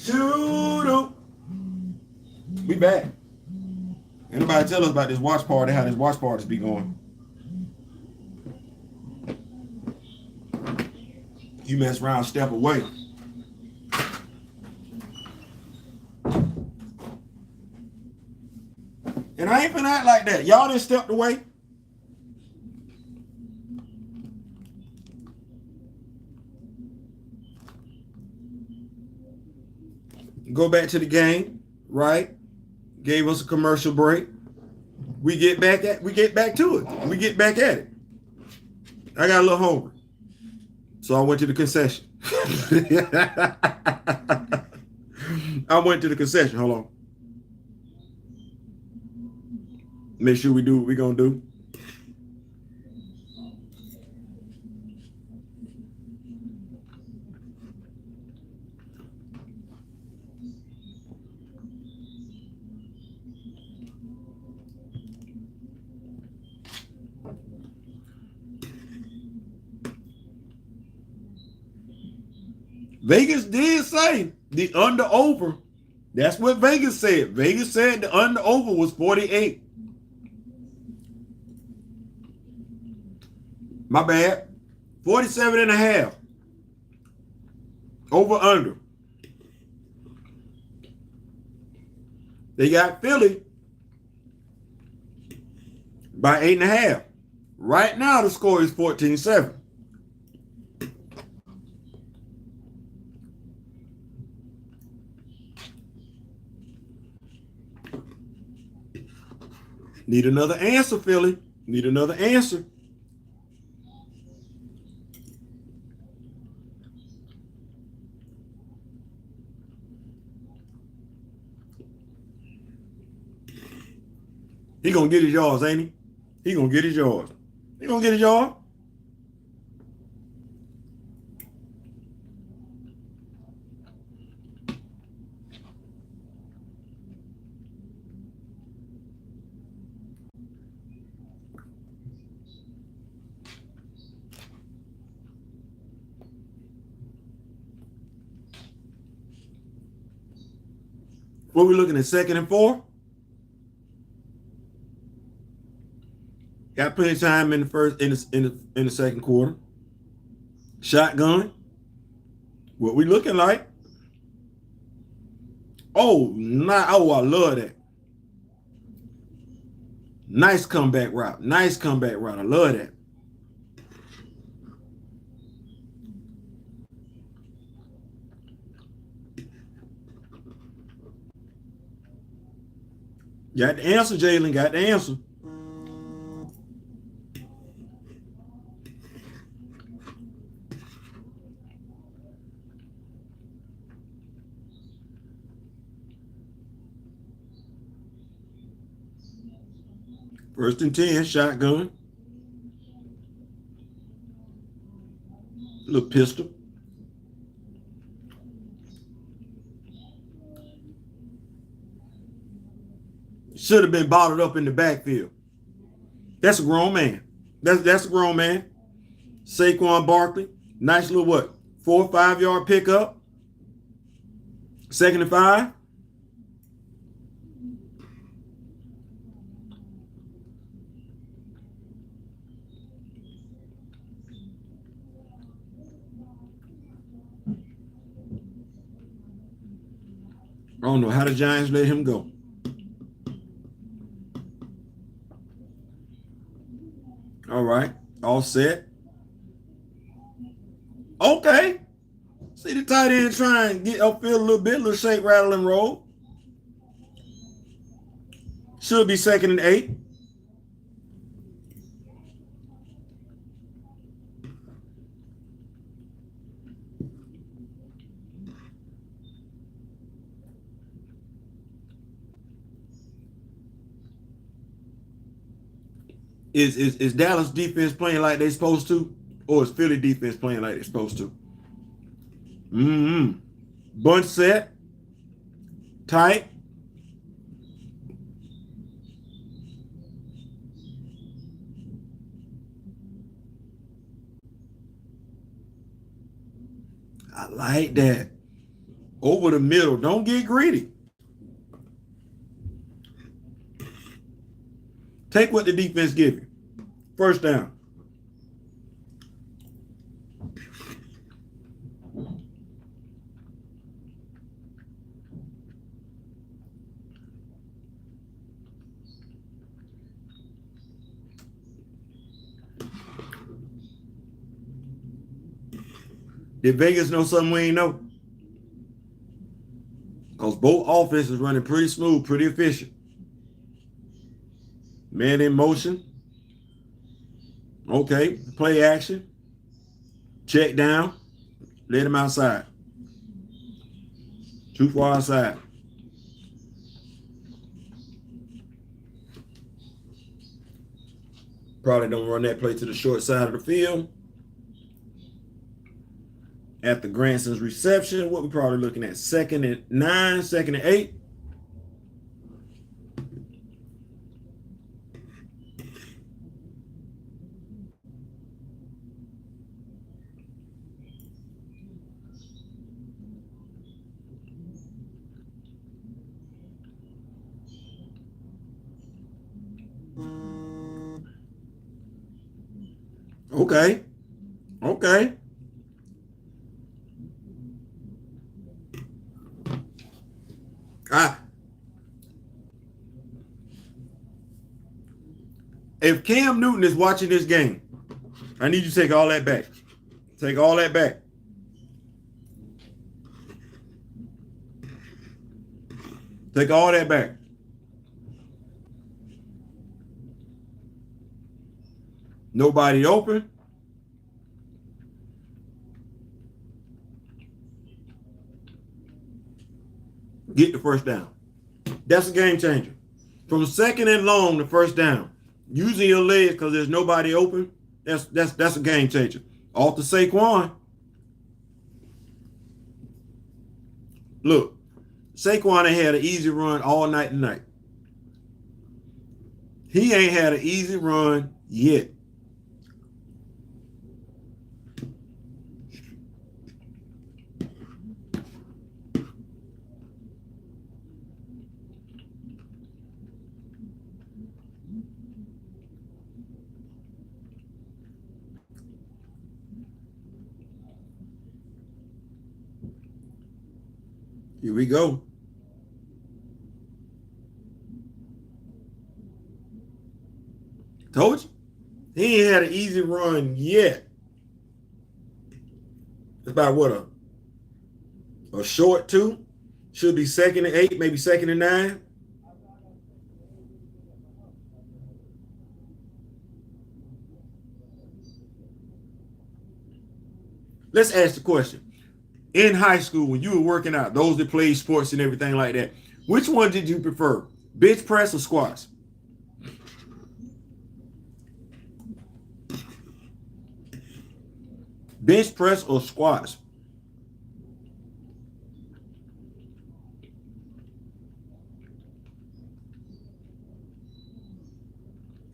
Toodle. We back. Anybody tell us about this watch party, how this watch parties be going? You mess around, step away. And I ain't finna act like that. Y'all done stepped away. Go back to the game, right? Gave us a commercial break. We get back to it. We get back at it. I got a little hungry, so I went to the concession. I went to the concession. Hold on. Make sure we do what we're gonna do. Vegas did say the under over. That's what Vegas said. Vegas said the under over was 48. My bad. 47 and a half. Over under. They got Philly by 8.5. Right now the score is 14-7. Need another answer, Philly. Need another answer. He gonna get his yards, ain't he? He gonna get his yards. He gonna get his yards. What we looking at, 2nd and 4? Got plenty of time in the second quarter. Shotgun. What we looking like? Oh, I love that. Nice comeback route. Nice comeback route. I love that. Got the answer, Jalen. Got the answer. First and 10, shotgun. Little pistol. Should have been bottled up in the backfield. That's a grown man. That's a grown man. Saquon Barkley. Nice little 4 or 5 yard pickup. 2nd and 5. I don't know how the Giants let him go. All right. All set. Okay. See the tight end try and get upfield a little bit, little shake, rattle, and roll. Should be 2nd and 8. Is Dallas defense playing like they're supposed to? Or is Philly defense playing like they're supposed to? Bunch set. Tight. I like that. Over the middle. Don't get greedy. Take what the defense give you. First down. Did Vegas know something we ain't know? Because both offenses running pretty smooth, pretty efficient. Man in motion. Okay. Play action. Check down. Let him outside. Too far outside. Probably don't run that play to the short side of the field. After Granson's reception, what we probably looking at? 2nd and 9, 2nd and 8. Okay. Okay. If Cam Newton is watching this game, I need you to take all that back. Take all that back. Take all that back. Nobody open. Get the first down. That's a game changer. From 2nd and long to first down. Using your legs because there's nobody open. That's a game changer. Off to Saquon. Look, Saquon ain't had an easy run all night tonight. He ain't had an easy run yet. Here we go. Told you. He ain't had an easy run yet. It's about what, a short 2? Should be 2nd and 8, maybe 2nd and 9. Let's ask the question. In high school, when you were working out, those that played sports and everything like that, which one did you prefer? Bench press or squats? Bench press or squats?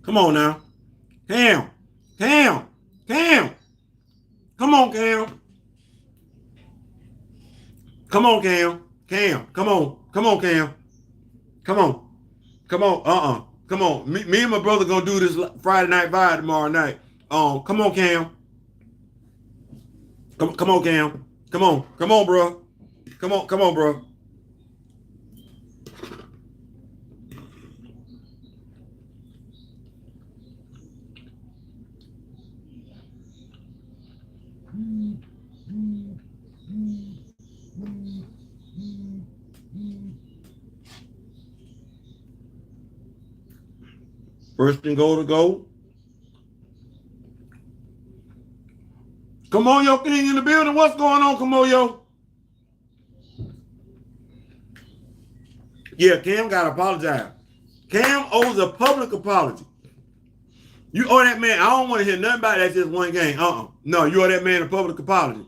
Come on now. Cam. Cam. Cam. Come on, Cam. Come on, Cam. Cam. Come on. Come on, Cam. Come on. Come on. Come on. Me and my brother gonna do this Friday Night Vibe tomorrow night. Come on, Cam. Come on, Cam. Come on, bro. Come on, bro. First and goal to go. Come on, yo, King in the building. What's going on, come on, yo? Yeah, Cam got to apologize. Cam owes a public apology. You owe that man, I don't want to hear nothing about that just one game. No, you owe that man a public apology.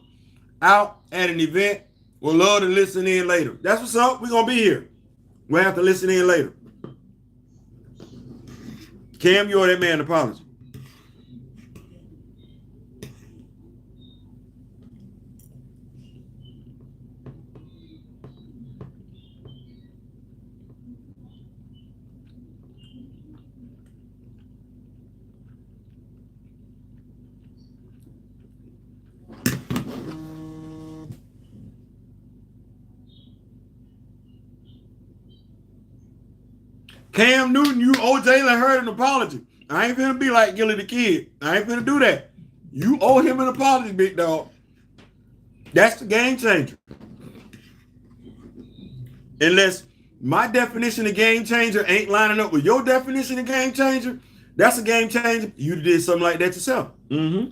Out at an event, we'll love to listen in later. That's what's up. We're going to be here. We'll have to listen in later. Cam, you owe that man an apology. Cam Newton, you owe Jalen Hurts an apology. I ain't finna be like Gilly the Kid. I ain't finna do that. You owe him an apology, big dog. That's the game changer. Unless my definition of game changer ain't lining up with your definition of game changer, that's a game changer. You did something like that yourself. Mm-hmm.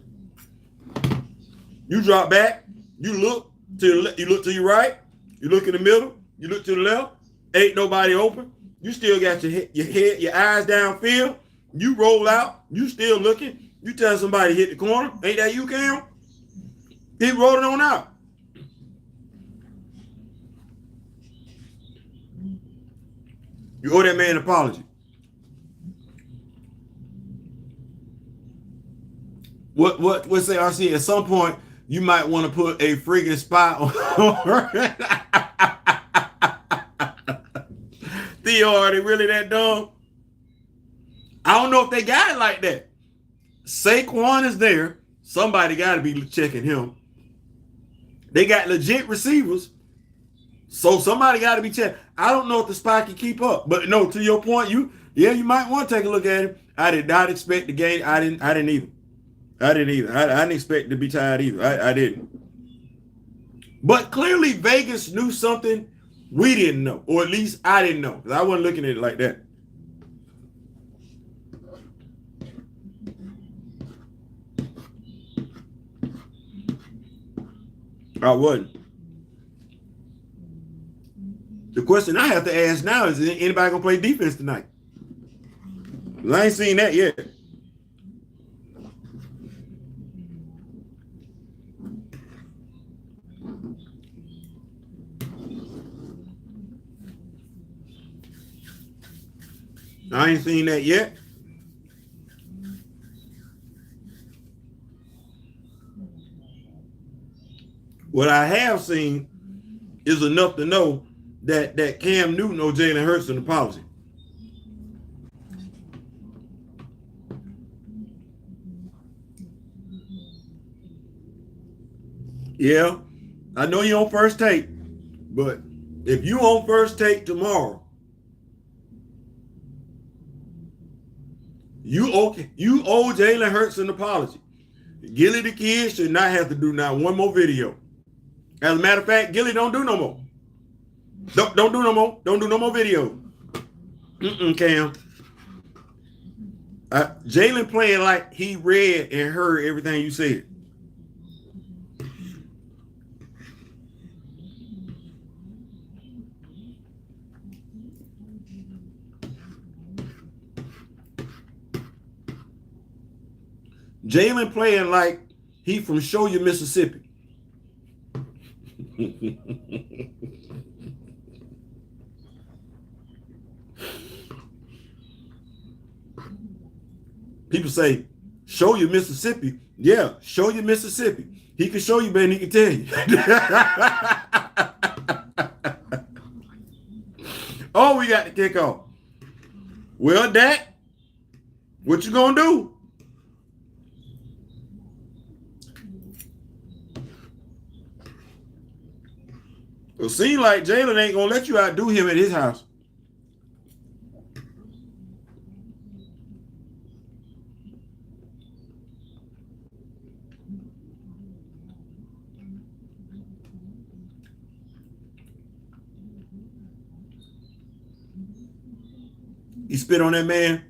You drop back, you look to your right, you look in the middle, you look to the left, ain't nobody open. You still got your head, your eyes downfield. You roll out, you still looking. You tell somebody hit the corner. Ain't that you, Cam? Keep rolling on out. You owe that man an apology. What say RC? At some point, you might want to put a friggin' spy on her. Theo, are they really that dumb? I don't know if they got it like that. Saquon is there. Somebody got to be checking him. They got legit receivers. So somebody got to be checking. I don't know if the spy can keep up. But no, to your point, you might want to take a look at him. I did not expect the game. I didn't either. I didn't expect to be tired either. I didn't. But clearly Vegas knew something we didn't know. Or at least I didn't know. Because I wasn't looking at it like that. I wasn't. The question I have to ask now is anybody going to play defense tonight? I ain't seen that yet. I ain't seen that yet. What I have seen is enough to know that Cam Newton or Jalen Hurts an apology. Yeah, I know you're on first take, but if you on first take tomorrow, you owe Jalen Hurts an apology. Gilly the Kid should not have to do not one more video. As a matter of fact, Gilly don't do no more. Don't do no more. Don't do no more video. Cam. Jalen playing like he read and heard everything you said. Jalen playing like he from Show You, Mississippi. People say, show you Mississippi. Yeah, show you Mississippi. He can show you better than he can tell you. Oh, we got to kick off. Well, Dak, what you gonna do? It seems like Jalen ain't gonna let you outdo him at his house. He spit on that man.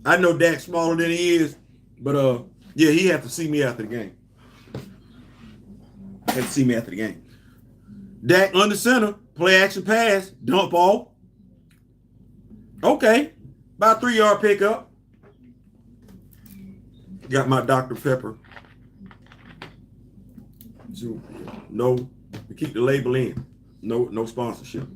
I know Dak's smaller than he is, but yeah, he have to see me after the game. Have to see me after the game. Dak under center, play action pass, dump off. Okay, about 3-yard pickup. Got my Dr. Pepper. So, no, we keep the label in. No sponsorship.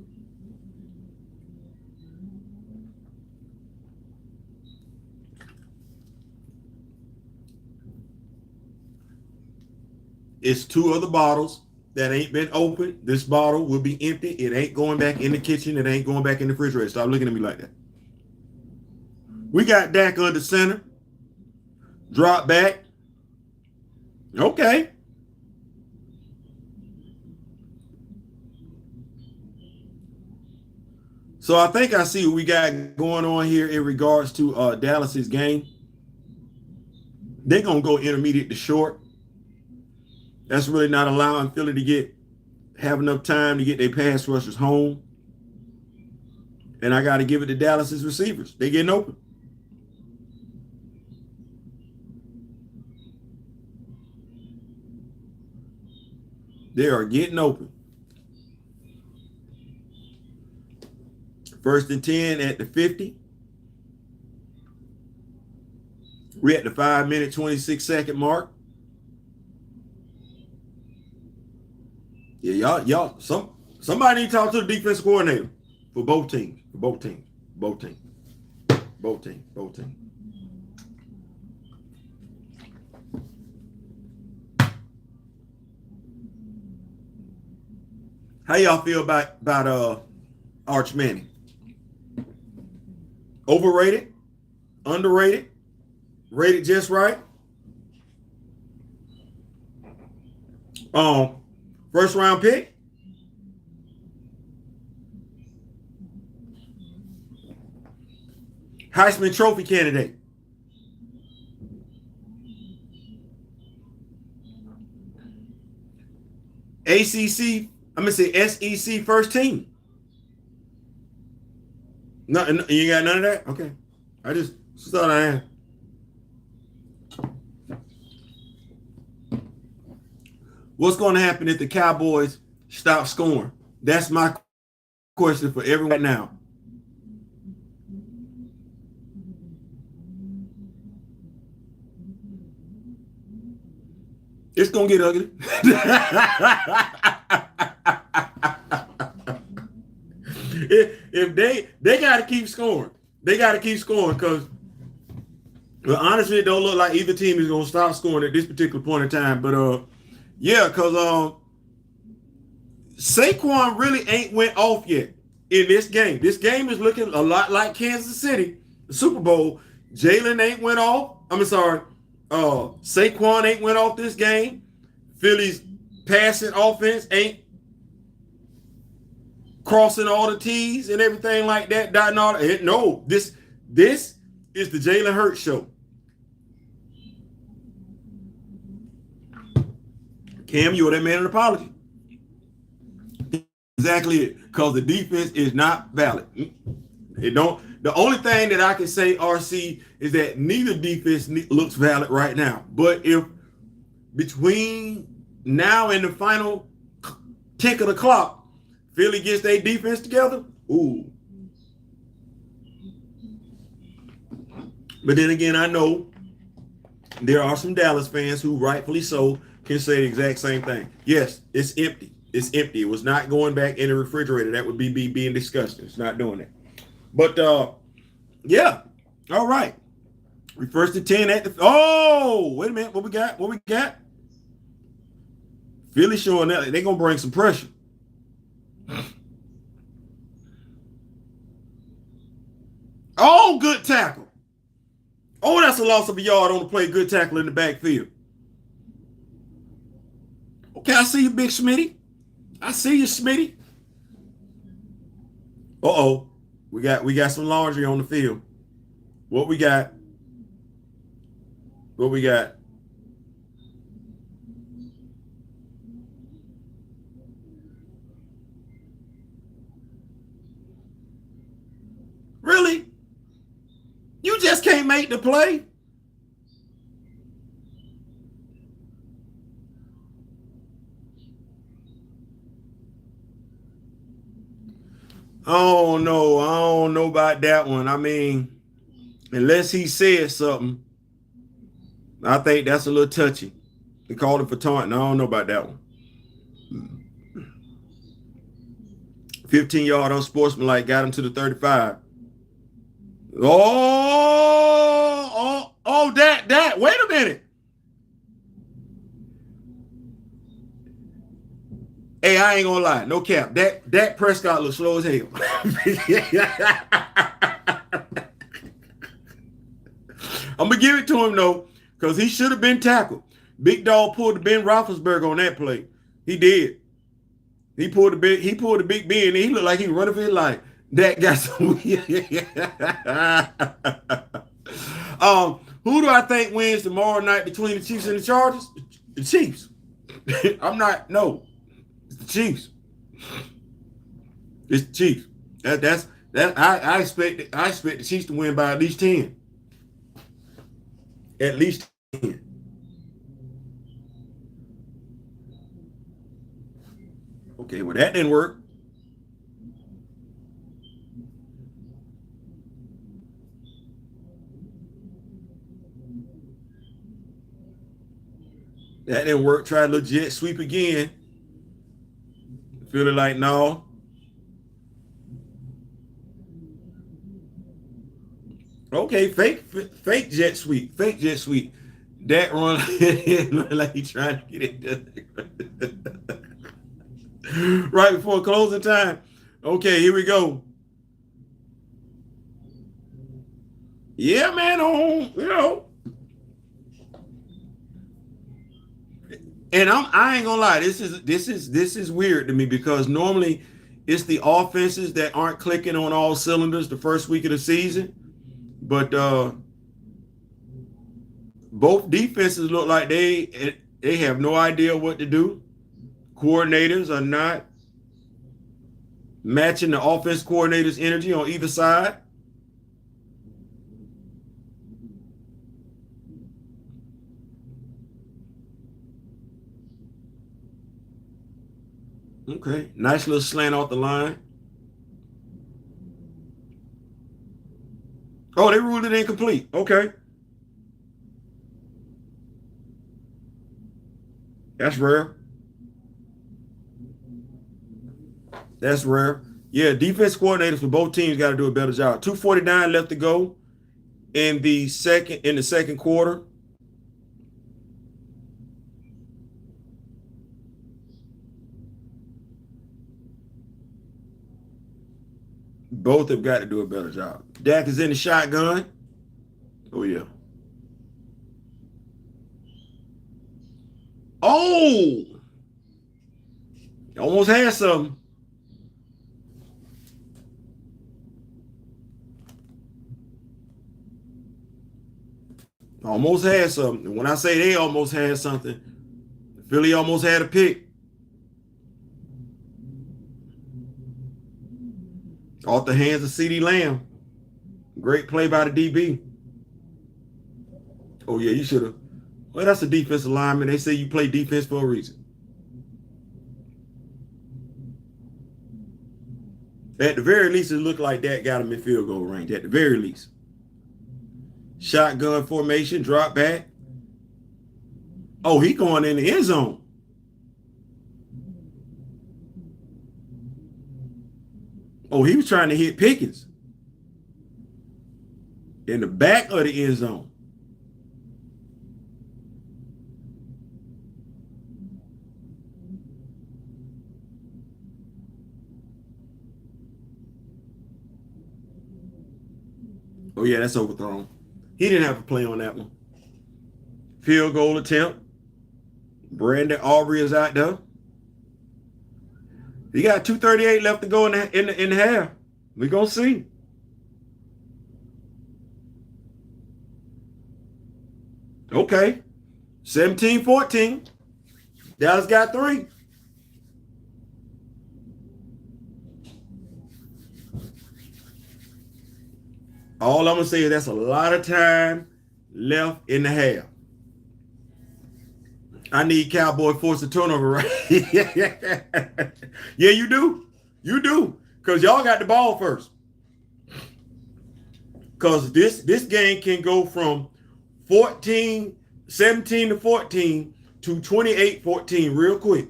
It's 2 other bottles that ain't been opened. This bottle will be empty. It ain't going back in the kitchen. It ain't going back in the refrigerator. Stop looking at me like that. We got Dak under center. Drop back. Okay. So I think I see what we got going on here in regards to Dallas's game. They're going to go intermediate to short. That's really not allowing Philly to have enough time to get their pass rushers home. And I got to give it to Dallas's receivers. They're getting open. They are getting open. 1st and 10 at the 50. We're at the 5-minute, 26-second mark. Yeah, y'all, somebody need to talk to the defensive coordinator for both teams. Both teams. How y'all feel about Arch Manning? Overrated? Underrated? Rated just right? First round pick? Heisman Trophy candidate? SEC first team? No, you got none of that? Okay. I just thought I had. What's going to happen if the Cowboys stop scoring? That's my question for everyone right now. It's going to get ugly. if they got to keep scoring. They got to keep scoring because honestly, it don't look like either team is going to stop scoring at this particular point in time. But yeah, because Saquon really ain't went off yet in this game. This game is looking a lot like Kansas City, the Super Bowl. Jalen ain't went off. Saquon ain't went off this game. Philly's passing offense ain't crossing all the T's and everything like that. Dotting all that. No, this is the Jalen Hurts show. Cam, you owe that man an apology. Exactly it. Because the defense is not valid. It don't. The only thing that I can say, RC, is that neither defense looks valid right now. But if between now and the final tick of the clock, Philly gets their defense together, ooh. But then again, I know there are some Dallas fans who rightfully so can say the exact same thing. Yes, it's empty. It's empty. It was not going back in the refrigerator. That would be being disgusting. It's not doing that. But yeah. All right. We 1st and 10 at the. Oh, wait a minute. What we got? Philly showing that they're gonna bring some pressure. Oh, good tackle. Oh, that's a loss of a yard on the play. Good tackle in the backfield. Okay, I see you, Big Smitty. I see you, Smitty. Uh-oh. We got some laundry on the field. What we got? Really? You just can't make the play? I don't know about that one. I mean, unless he said something, I think that's a little touchy. They called him for taunting. I don't know about that one. 15-yard unsportsmanlike got him to the 35. That. Wait a minute. Hey, I ain't gonna lie, no cap. Dak Prescott looks slow as hell. I'm gonna give it to him though, because he should have been tackled. Big Dog pulled the Ben Roethlisberger on that play. He did. He pulled the big Ben, and he looked like he was running for his life. That got some. Who do I think wins tomorrow night between the Chiefs and the Chargers? The Chiefs. I'm not. No, it's the Chiefs. It's the Chiefs. That. I expect. I expect the Chiefs to win by at least 10. At least 10. Okay, well that didn't work. That didn't work. Try a little jet sweep again. Feeling like no. Okay, fake jet sweep. Fake jet sweep. That run like he trying to get it done. Right before closing time. Okay, here we go. Yeah, man, and I ain't gonna lie, this is weird to me because normally it's the offenses that aren't clicking on all cylinders the first week of the season. But both defenses look like they have no idea what to do. Coordinators are not matching the offense coordinator's energy on either side. Okay, nice little slant off the line. Oh, they ruled it incomplete. Okay, that's rare. That's rare. Yeah, defense coordinators for both teams got to do a better job. 2:49 left to go in the second quarter. Both have got to do a better job. Dak is in the shotgun. Oh yeah. Oh, almost had some. Almost had something. When I say they almost had something, Philly almost had a pick off the hands of CeeDee Lamb. Great play by the DB. Oh yeah, you should have. Well, that's a defensive lineman. They say you play defense for a reason. At the very least, it looked like that got him in field goal range. At the very least. Shotgun formation, drop back. Oh, he going in the end zone. Oh, he was trying to hit Pickens in the back of the end zone. Oh, yeah, that's overthrown. He didn't have to play on that one. Field goal attempt. Brandon Aubrey is out there. He got 2:38 left to go in the half. We're going to see. Okay. 17-14. Dallas got 3. All I'm going to say is that's a lot of time left in the half. I need Cowboy force a turnover, right? Yeah, you do. You do. Because y'all got the ball first. Because this game can go from 17 to 14 to 28-14 real quick.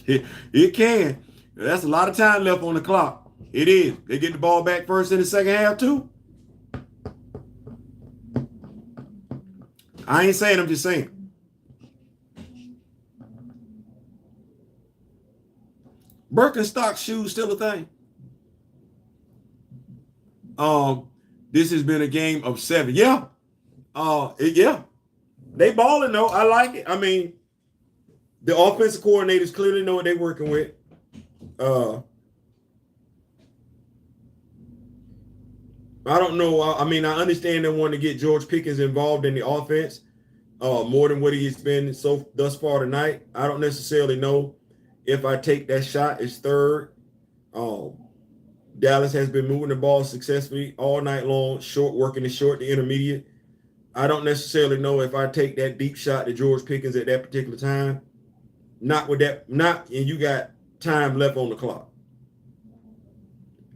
it can. That's a lot of time left on the clock. It is. They get the ball back first in the second half, too. I ain't saying, I'm just saying. Birkenstock shoes still a thing. This has been a game of 7. Yeah. Yeah. They balling though. I like it. I mean, The offensive coordinators clearly know what they're working with. I don't know. I mean, I understand they want to get George Pickens involved in the offense more than what he's been so thus far tonight. I don't necessarily know if I take that shot as third. Dallas has been moving the ball successfully all night long, working the short, the intermediate. I don't necessarily know if I take that deep shot to George Pickens at that particular time. Not with that, and you got time left on the clock.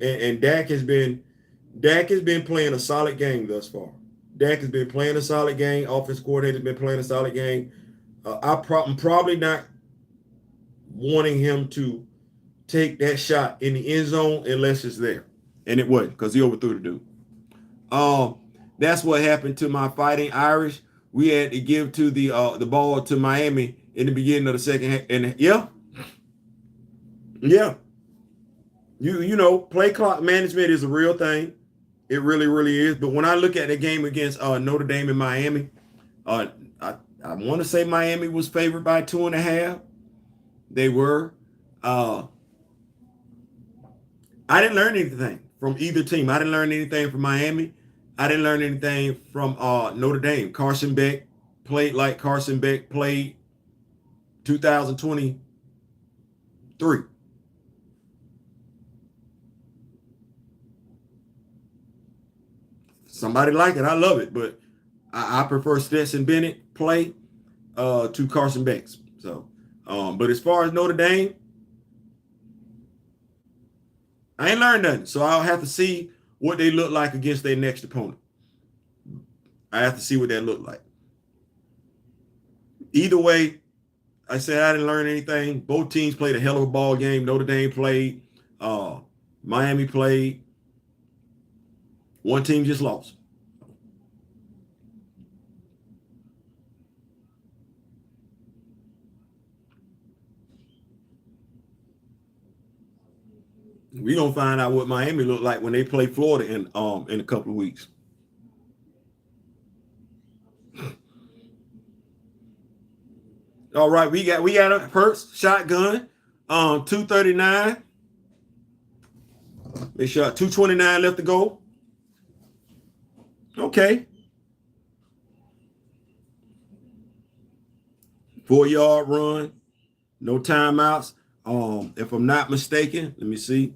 And Dak has been playing a solid game thus far. Dak has been playing a solid game. Offense coordinator has been playing a solid game. I'm probably not wanting him to take that shot in the end zone unless it's there. And it wasn't because he overthrew the dude. That's what happened to my Fighting Irish. We had to give to the ball to Miami in the beginning of the second half. And yeah. You know, play clock management is a real thing. It really, really is. But when I look at the game against Notre Dame and Miami, I want to say Miami was favored by 2.5. They were. I didn't learn anything from either team. I didn't learn anything from Miami. I didn't learn anything from Notre Dame. Carson Beck played like Carson Beck played 2023. Somebody like it. I love it. But I prefer Stetson Bennett play to Carson Beck's. So, but as far as Notre Dame, I ain't learned nothing. So I'll have to see what they look like against their next opponent. I have to see what that look like. Either way, I said I didn't learn anything. Both teams played a hell of a ball game. Notre Dame played. Miami played. One team just lost. We're going to find out what Miami look like when they play Florida in a couple of weeks. All right, we got a Hurts shotgun, 239. They shot 229 left to go. Okay. 4-yard run, no timeouts. If I'm not mistaken, let me see.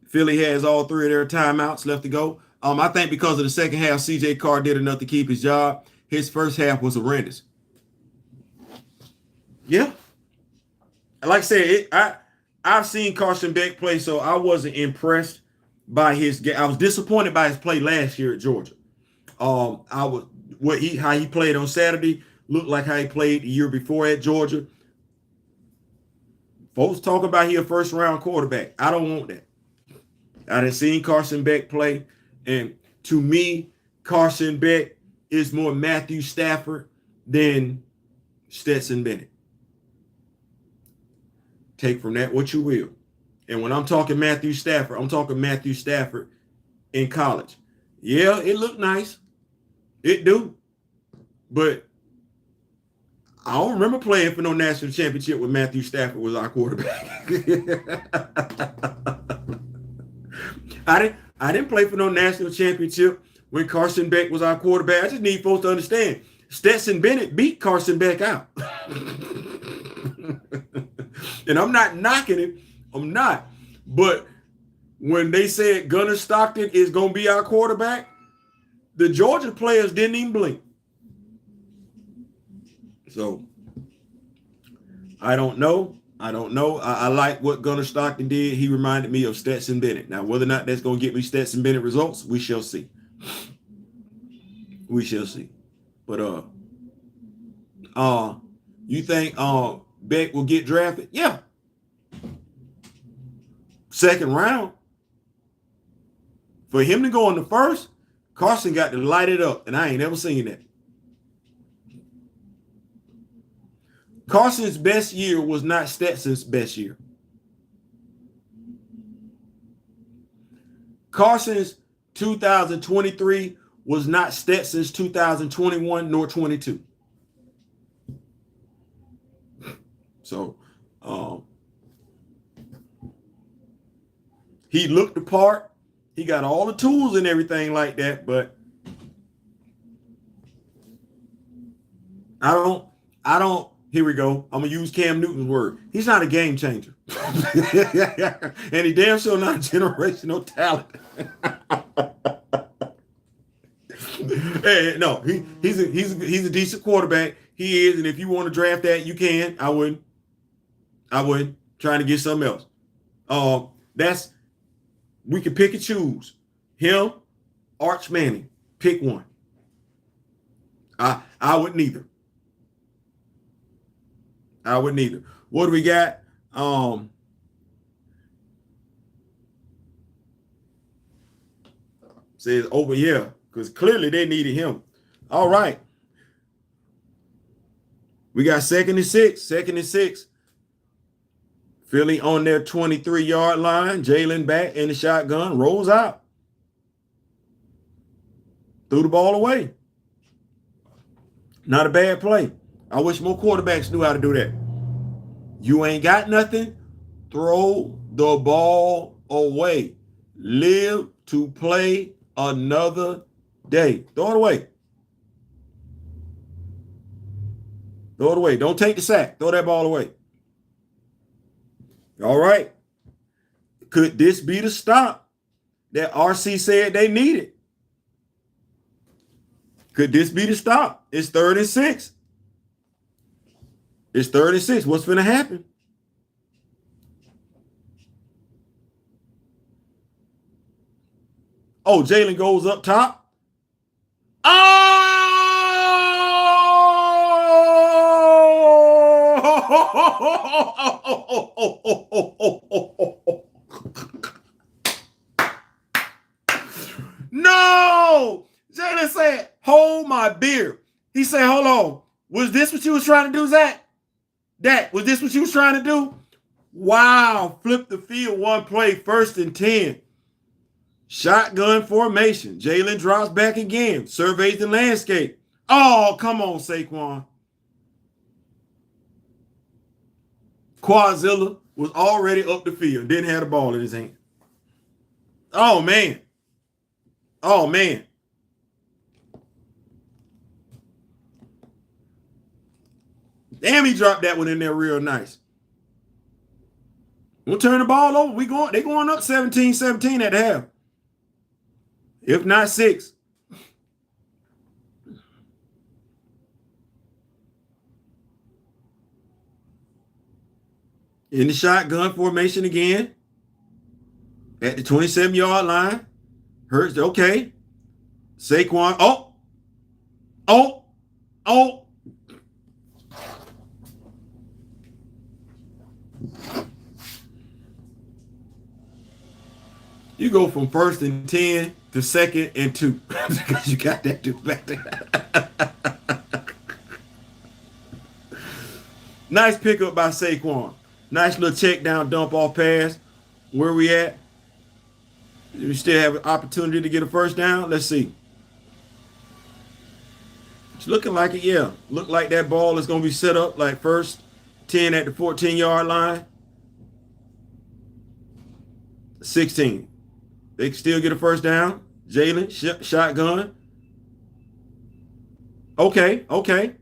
Philly has all 3 of their timeouts left to go. I think because of the second half, C.J. Carr did enough to keep his job. His first half was horrendous. Yeah. Like I said, I've seen Carson Beck play, so I wasn't impressed by his game. I was disappointed by his play last year at Georgia. How he played on Saturday looked like how he played the year before at Georgia. Folks talk about he a first-round quarterback. I don't want that. I done seen Carson Beck play, and to me, Carson Beck is more Matthew Stafford than Stetson Bennett. Take from that what you will. And when I'm talking Matthew Stafford, I'm talking Matthew Stafford in college. Yeah, it looked nice. It do. But I don't remember playing for no national championship when Matthew Stafford was our quarterback. I didn't play for no national championship when Carson Beck was our quarterback. I just need folks to understand. Stetson Bennett beat Carson Beck out. And I'm not knocking him. I'm not. But when they said Gunnar Stockton is going to be our quarterback, the Georgia players didn't even blink. So, I don't know. I like what Gunnar Stockton did. He reminded me of Stetson Bennett. Now, whether or not that's going to get me Stetson Bennett results, we shall see. We shall see. But, you think Beck will get drafted? Yeah. Second round. For him to go in the first, Carson got to light it up, and I ain't never seen that. Carson's best year was not Stetson's best year. Carson's 2023 was not Stetson's 2021 nor 22. So he looked the part. He got all the tools and everything like that, but I don't, here we go. I'm gonna use Cam Newton's word. He's not a game changer. And he damn sure not a generational talent. Hey, no, he's a decent quarterback. He is, and if you want to draft that, you can. I wouldn't. Trying to get something else. We can pick and choose. Him, Arch Manning. Pick one. I would neither. What do we got? Says over here, because clearly they needed him. All right. We got 2nd and 6. 2nd and 6. Philly on their 23-yard line. Jalen back in the shotgun. Rolls out. Threw the ball away. Not a bad play. I wish more quarterbacks knew how to do that. You ain't got nothing. Throw the ball away. Live to play another day. Throw it away. Throw it away. Don't take the sack. Throw that ball away. All right. Could this be the stop that RC said they needed? Could this be the stop? It's 3rd and 6. It's 3rd and 6. What's going to happen? Oh, Jalen goes up top. Oh! No! Jalen said, hold my beer. He said, hold on. Was this what you was trying to do, Zach? Was this what you was trying to do? Wow. Flip the field, one play, 1st and 10. Shotgun formation. Jalen drops back again. Surveys the landscape. Oh, come on, Saquon. Quadzilla was already up the field. Didn't have the ball in his hand. Oh, man. Damn, he dropped that one in there real nice. We'll turn the ball over. They going up 17-17 at the half. If not 6. In the shotgun formation again. At the 27-yard line. Hurts. Okay. Saquon. Oh. You go from 1st and 10 to 2nd and 2 because you got that dude back there. Nice pickup by Saquon. Nice little check down, dump off pass. Where we at? We still have an opportunity to get a 1st down. Let's see. It's looking like it, yeah. Look like that ball is going to be set up like 1st 10 at the 14-yard line. 16. They can still get a 1st down. Jalen, shotgun. Okay.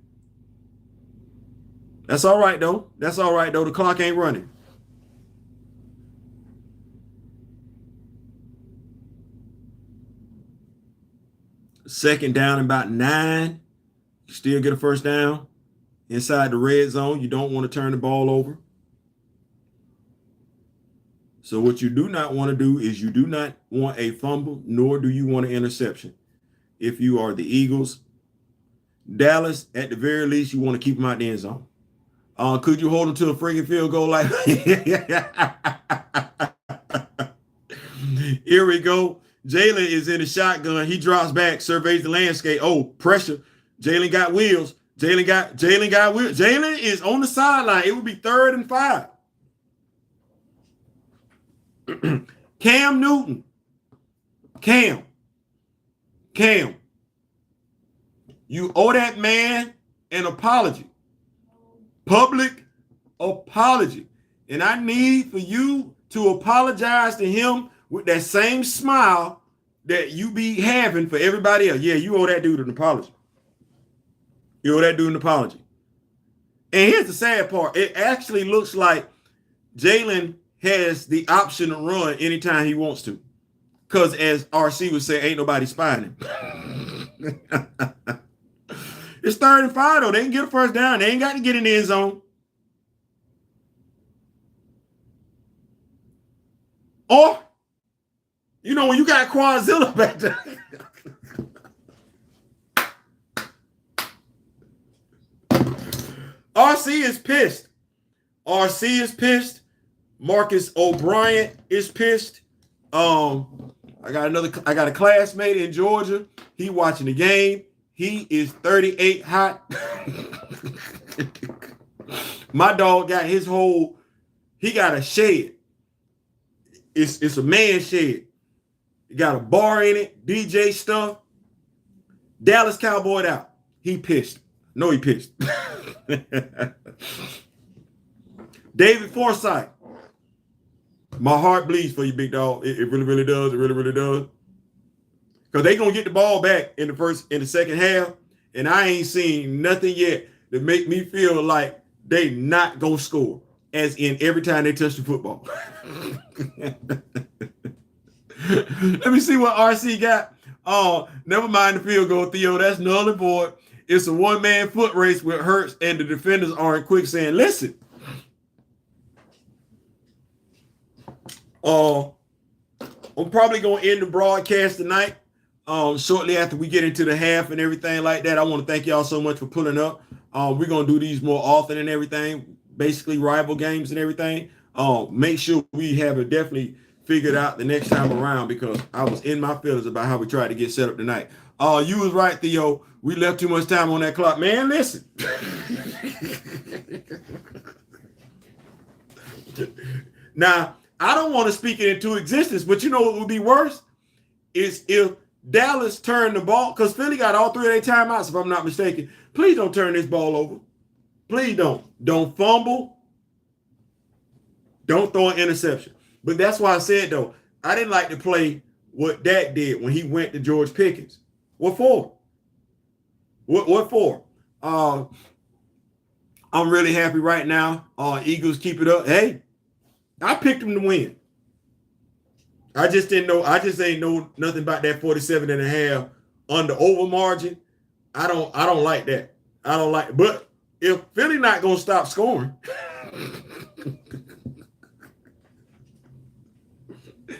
That's all right, though. The clock ain't running. Second down and about 9. You still get a 1st down. Inside the red zone, you don't want to turn the ball over. So what you do not want to do is you do not want a fumble, nor do you want an interception. If you are the Eagles, Dallas, at the very least, you want to keep them out the end zone. Could you hold them to a freaking field goal like Here we go. Jalen is in the shotgun. He drops back, surveys the landscape. Oh, pressure. Jalen got wheels. Jalen got wheels. Jalen is on the sideline. It would be 3rd and 5. Cam Newton. Cam. You owe that man an apology. Public apology. And I need for you to apologize to him with that same smile that you be having for everybody else. Yeah, you owe that dude an apology. You owe that dude an apology. And here's the sad part. It actually looks like Jalen has the option to run anytime he wants to. Because as RC would say, ain't nobody spying him. It's 3rd and 5, though. They can get a first down. They ain't got to get in the end zone. Or, when you got Quadzilla back there. RC is pissed. RC is pissed. Marcus O'Brien is pissed. I got a classmate in Georgia. He watching the game. He is 38 hot. My dog got he got a shed. It's a man shed. It got a bar in it, DJ stuff. Dallas Cowboy out. He pissed. No, he pissed. David Forsythe. My heart bleeds for you, big dog. It really, really does. It really, really does. Because they're going to get the ball back in the second half, and I ain't seen nothing yet that make me feel like they not going to score, as in every time they touch the football. Let me see what RC got. Oh, never mind the field goal, Theo. That's null and void. It's a one-man foot race with Hurts, and the defenders are in quicksand. Listen. I'm probably going to end the broadcast tonight. Shortly after we get into the half and everything like that. I want to thank y'all so much for pulling up. We're going to do these more often and everything, basically rival games and everything. Make sure we have it definitely figured out the next time around, because I was in my feelings about how we tried to get set up tonight. You was right, Theo. We left too much time on that clock. Man, listen. Now, I don't want to speak it into existence, but you know what would be worse? Is if Dallas turned the ball, because Philly got all 3 of their timeouts, if I'm not mistaken. Please don't turn this ball over. Please don't. Don't fumble. Don't throw an interception. But that's why I said, though, I didn't like to play what Dak did when he went to George Pickens. What for? What for? I'm really happy right now. Eagles keep it up. Hey, I picked them to win. I just ain't know nothing about that 47.5 under over margin. I don't like that. I don't like it. But if Philly not gonna stop scoring,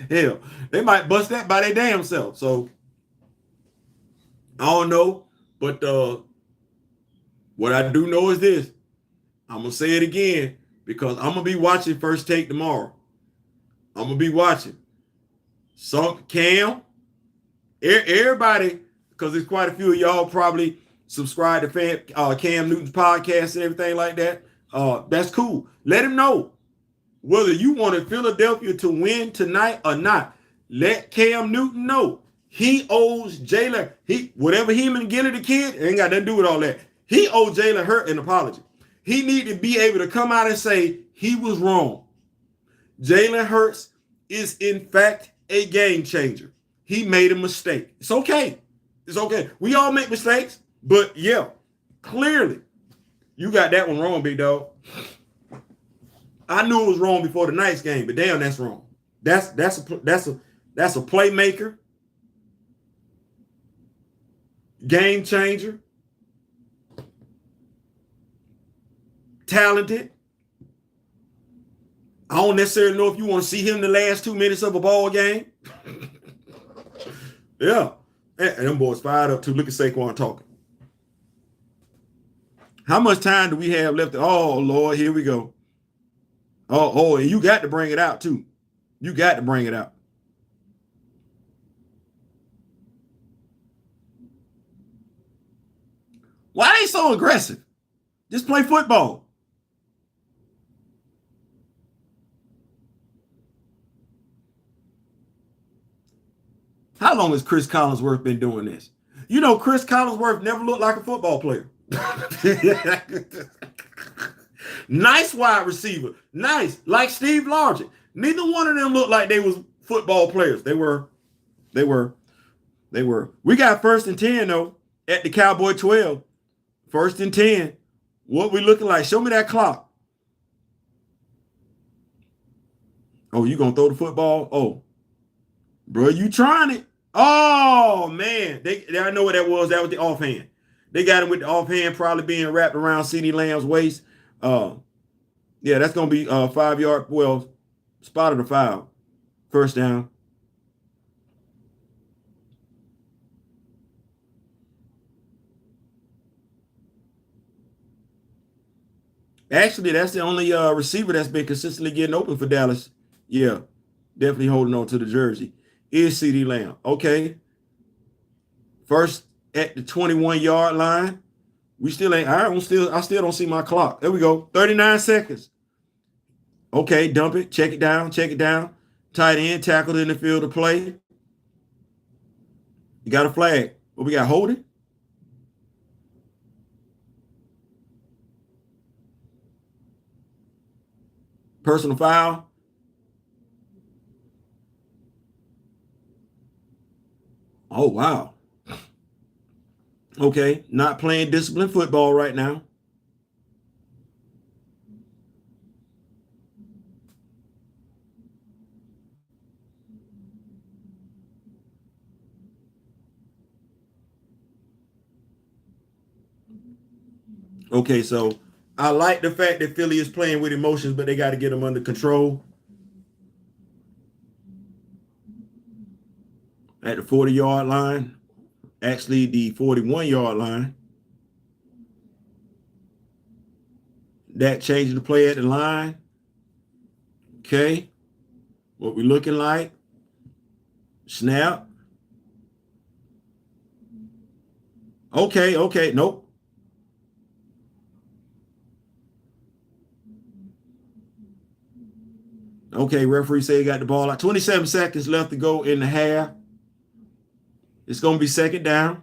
hell, they might bust that by their damn self. So I don't know. But what I do know is this. I'm gonna say it again, because I'm gonna be watching First Take tomorrow. I'm gonna be watching. Some Cam, everybody, because there's quite a few of y'all probably subscribe to Cam Newton's podcast and everything like that. That's cool. Let him know whether you wanted Philadelphia to win tonight or not. Let Cam Newton know he owes Jalen. Whatever him and Gilly the kid, ain't got nothing to do with all that. He owes Jalen Hurts an apology. He need to be able to come out and say he was wrong. Jalen Hurts is in fact a game changer. He made a mistake. It's okay. It's okay. We all make mistakes, but yeah, clearly you got that one wrong, big dog. I knew it was wrong before the Knights game, but damn, that's wrong. That's a playmaker, game changer, talented. I don't necessarily know if you want to see him the last 2 minutes of a ball game. Yeah. And them boys fired up too. Look at Saquon talking. How much time do we have left? Oh, Lord, here we go. Oh, and you got to bring it out too. You got to bring it out. Why are they so aggressive? Just play football. How long has Chris Collinsworth been doing this? You know, Chris Collinsworth never looked like a football player. Nice wide receiver. Nice. Like Steve Largent. Neither one of them looked like they was football players. They were. We got 1st and 10, though, at the Cowboy 12. 1st and 10. What we looking like? Show me that clock. Oh, you going to throw the football? Oh, bro, you trying it. Oh, man. I know what that was. That was the offhand. They got him with the offhand probably being wrapped around CeeDee Lamb's waist. Yeah, that's going to be 5 yard. Well, spotted a foul. 1st down. Actually, that's the only receiver that's been consistently getting open for Dallas. Yeah, definitely holding on to the jersey is CeeDee Lamb. Okay. 1st at the 21-yard line. We still ain't. I still don't see my clock. There we go. 39 seconds. Okay, dump it. Check it down. Check it down. Tight end tackled in the field of play. You got a flag. What we got? Holding. Personal foul. Oh, wow. Okay, not playing disciplined football right now. Okay, so I like the fact that Philly is playing with emotions, but they got to get them under control. At the 40-yard line, actually the 41-yard line. That changing the play at the line. Okay, what we looking like? Snap. Okay, nope. Okay, referee say he got the ball out. 27 seconds left to go in the half. It's going to be 2nd down.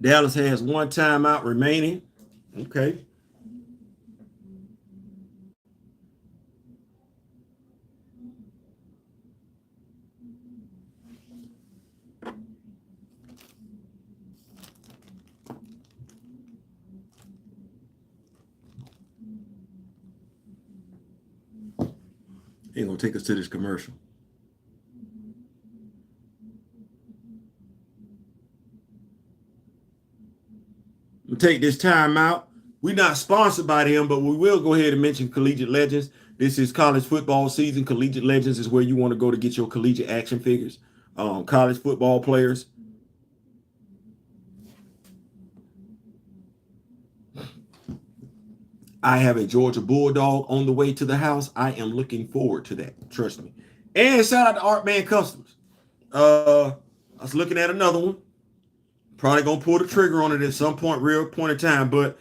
Dallas has 1 timeout remaining. Okay. He's going to take us to this commercial. We'll take this time out. We're not sponsored by them, but we will go ahead and mention Collegiate Legends. This is college football season. Collegiate Legends is where you want to go to get your collegiate action figures. College football players. I have a Georgia Bulldog on the way to the house. I am looking forward to that. Trust me. And shout out to Art Man Customs. I was looking at another one. Probably going to pull the trigger on it at some point, real point in time. But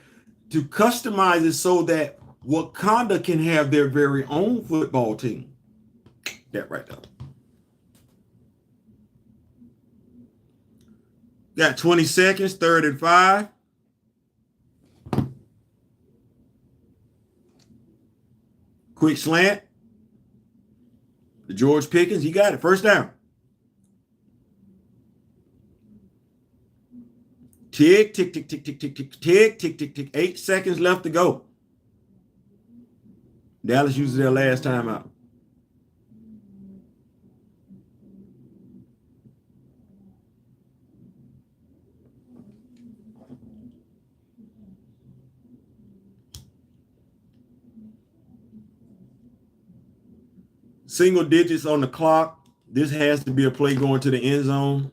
to customize it so that Wakanda can have their very own football team. That right there. Got 20 seconds, 3rd and 5. Quick slant. The George Pickens, he got it. 1st down. Tick, tick, tick, tick, tick, tick, tick, tick, tick, tick, tick. 8 seconds left to go. Dallas uses their last timeout. Single digits on the clock. This has to be a play going to the end zone.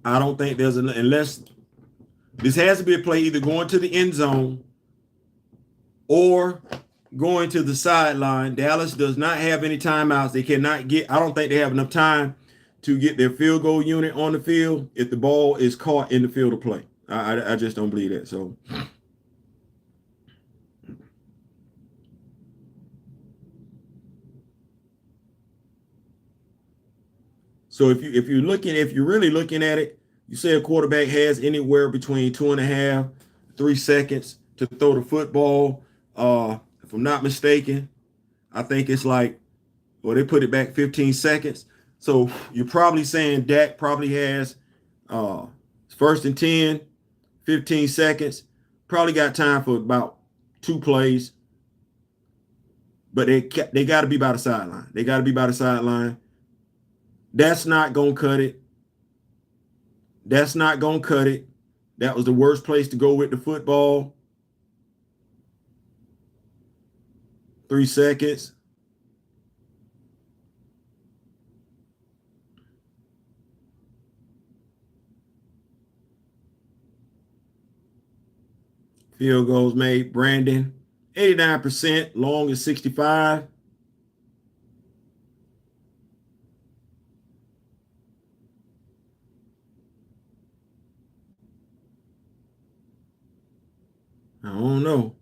I don't think there's unless this has to be a play either going to the end zone or going to the sideline. Dallas does not have any timeouts. They cannot get, I don't think they have enough time to get their field goal unit on the field if the ball is caught in the field of play. I just don't believe that. So So if you're really looking at it, you say a quarterback has anywhere between 2.5, 3 seconds to throw the football. If I'm not mistaken, I think it's like, well, they put it back 15 seconds. So you're probably saying Dak probably has uh, first and 10, 15 seconds. Probably got time for about 2 plays, but they got to be by the sideline. They got to be by the sideline. That's not going to cut it. That's not going to cut it. That was the worst place to go with the football. 3 seconds. Field goals made. Brandon, 89%. Long is 65. I don't know.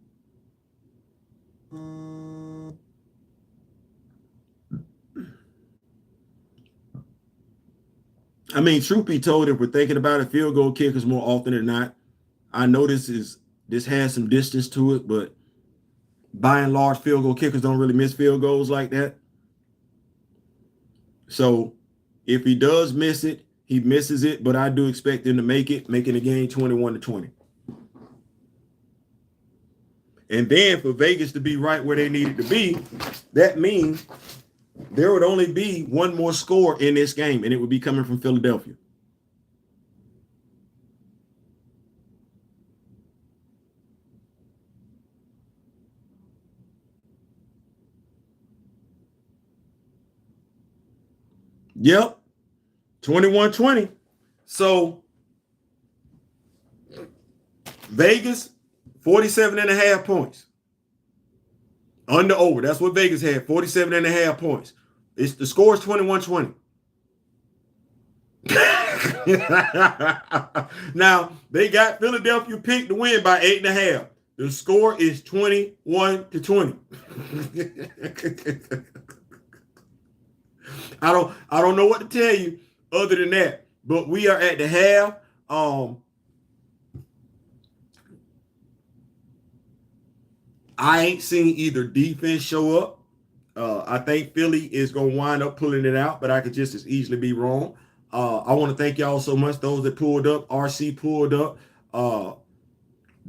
I mean, truth be told, if we're thinking about it, field goal kickers more often than not. I know this has some distance to it, but by and large, field goal kickers don't really miss field goals like that. So if he does miss it, he misses it, but I do expect him to make it, making the game 21-20. And then for Vegas to be right where they needed to be, that means there would only be one more score in this game, and it would be coming from Philadelphia. Yep, 21-20. So Vegas, 47.5 points. Under over. That's what Vegas had, 47.5 points. The score is 21-20. Now, they got Philadelphia picked to win by 8.5. The score is 21-20. I don't know what to tell you other than that. But we are at the half. I ain't seen either defense show up. I think Philly is going to wind up pulling it out, but I could just as easily be wrong. I want to thank y'all so much. Those that pulled up, RC pulled up,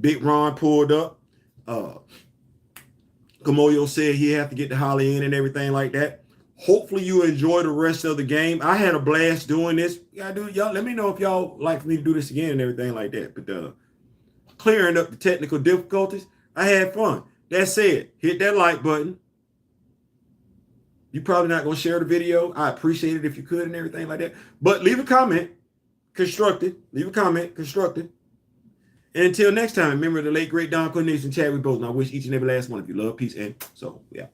Big Ron pulled up. Kamoyo said he had to get the Holly in and everything like that. Hopefully you enjoy the rest of the game. I had a blast doing this. Y'all let me know if y'all like for me to do this again and everything like that. But clearing up the technical difficulties, I had fun. That said, hit that like button. You're probably not going to share the video. I appreciate it if you could and everything like that. But leave a comment, constructed. Leave a comment, constructed. And until next time, remember the late, great Don Cornelius and Chadwick Boseman. I wish each and every last one of you love, peace, and so, yeah.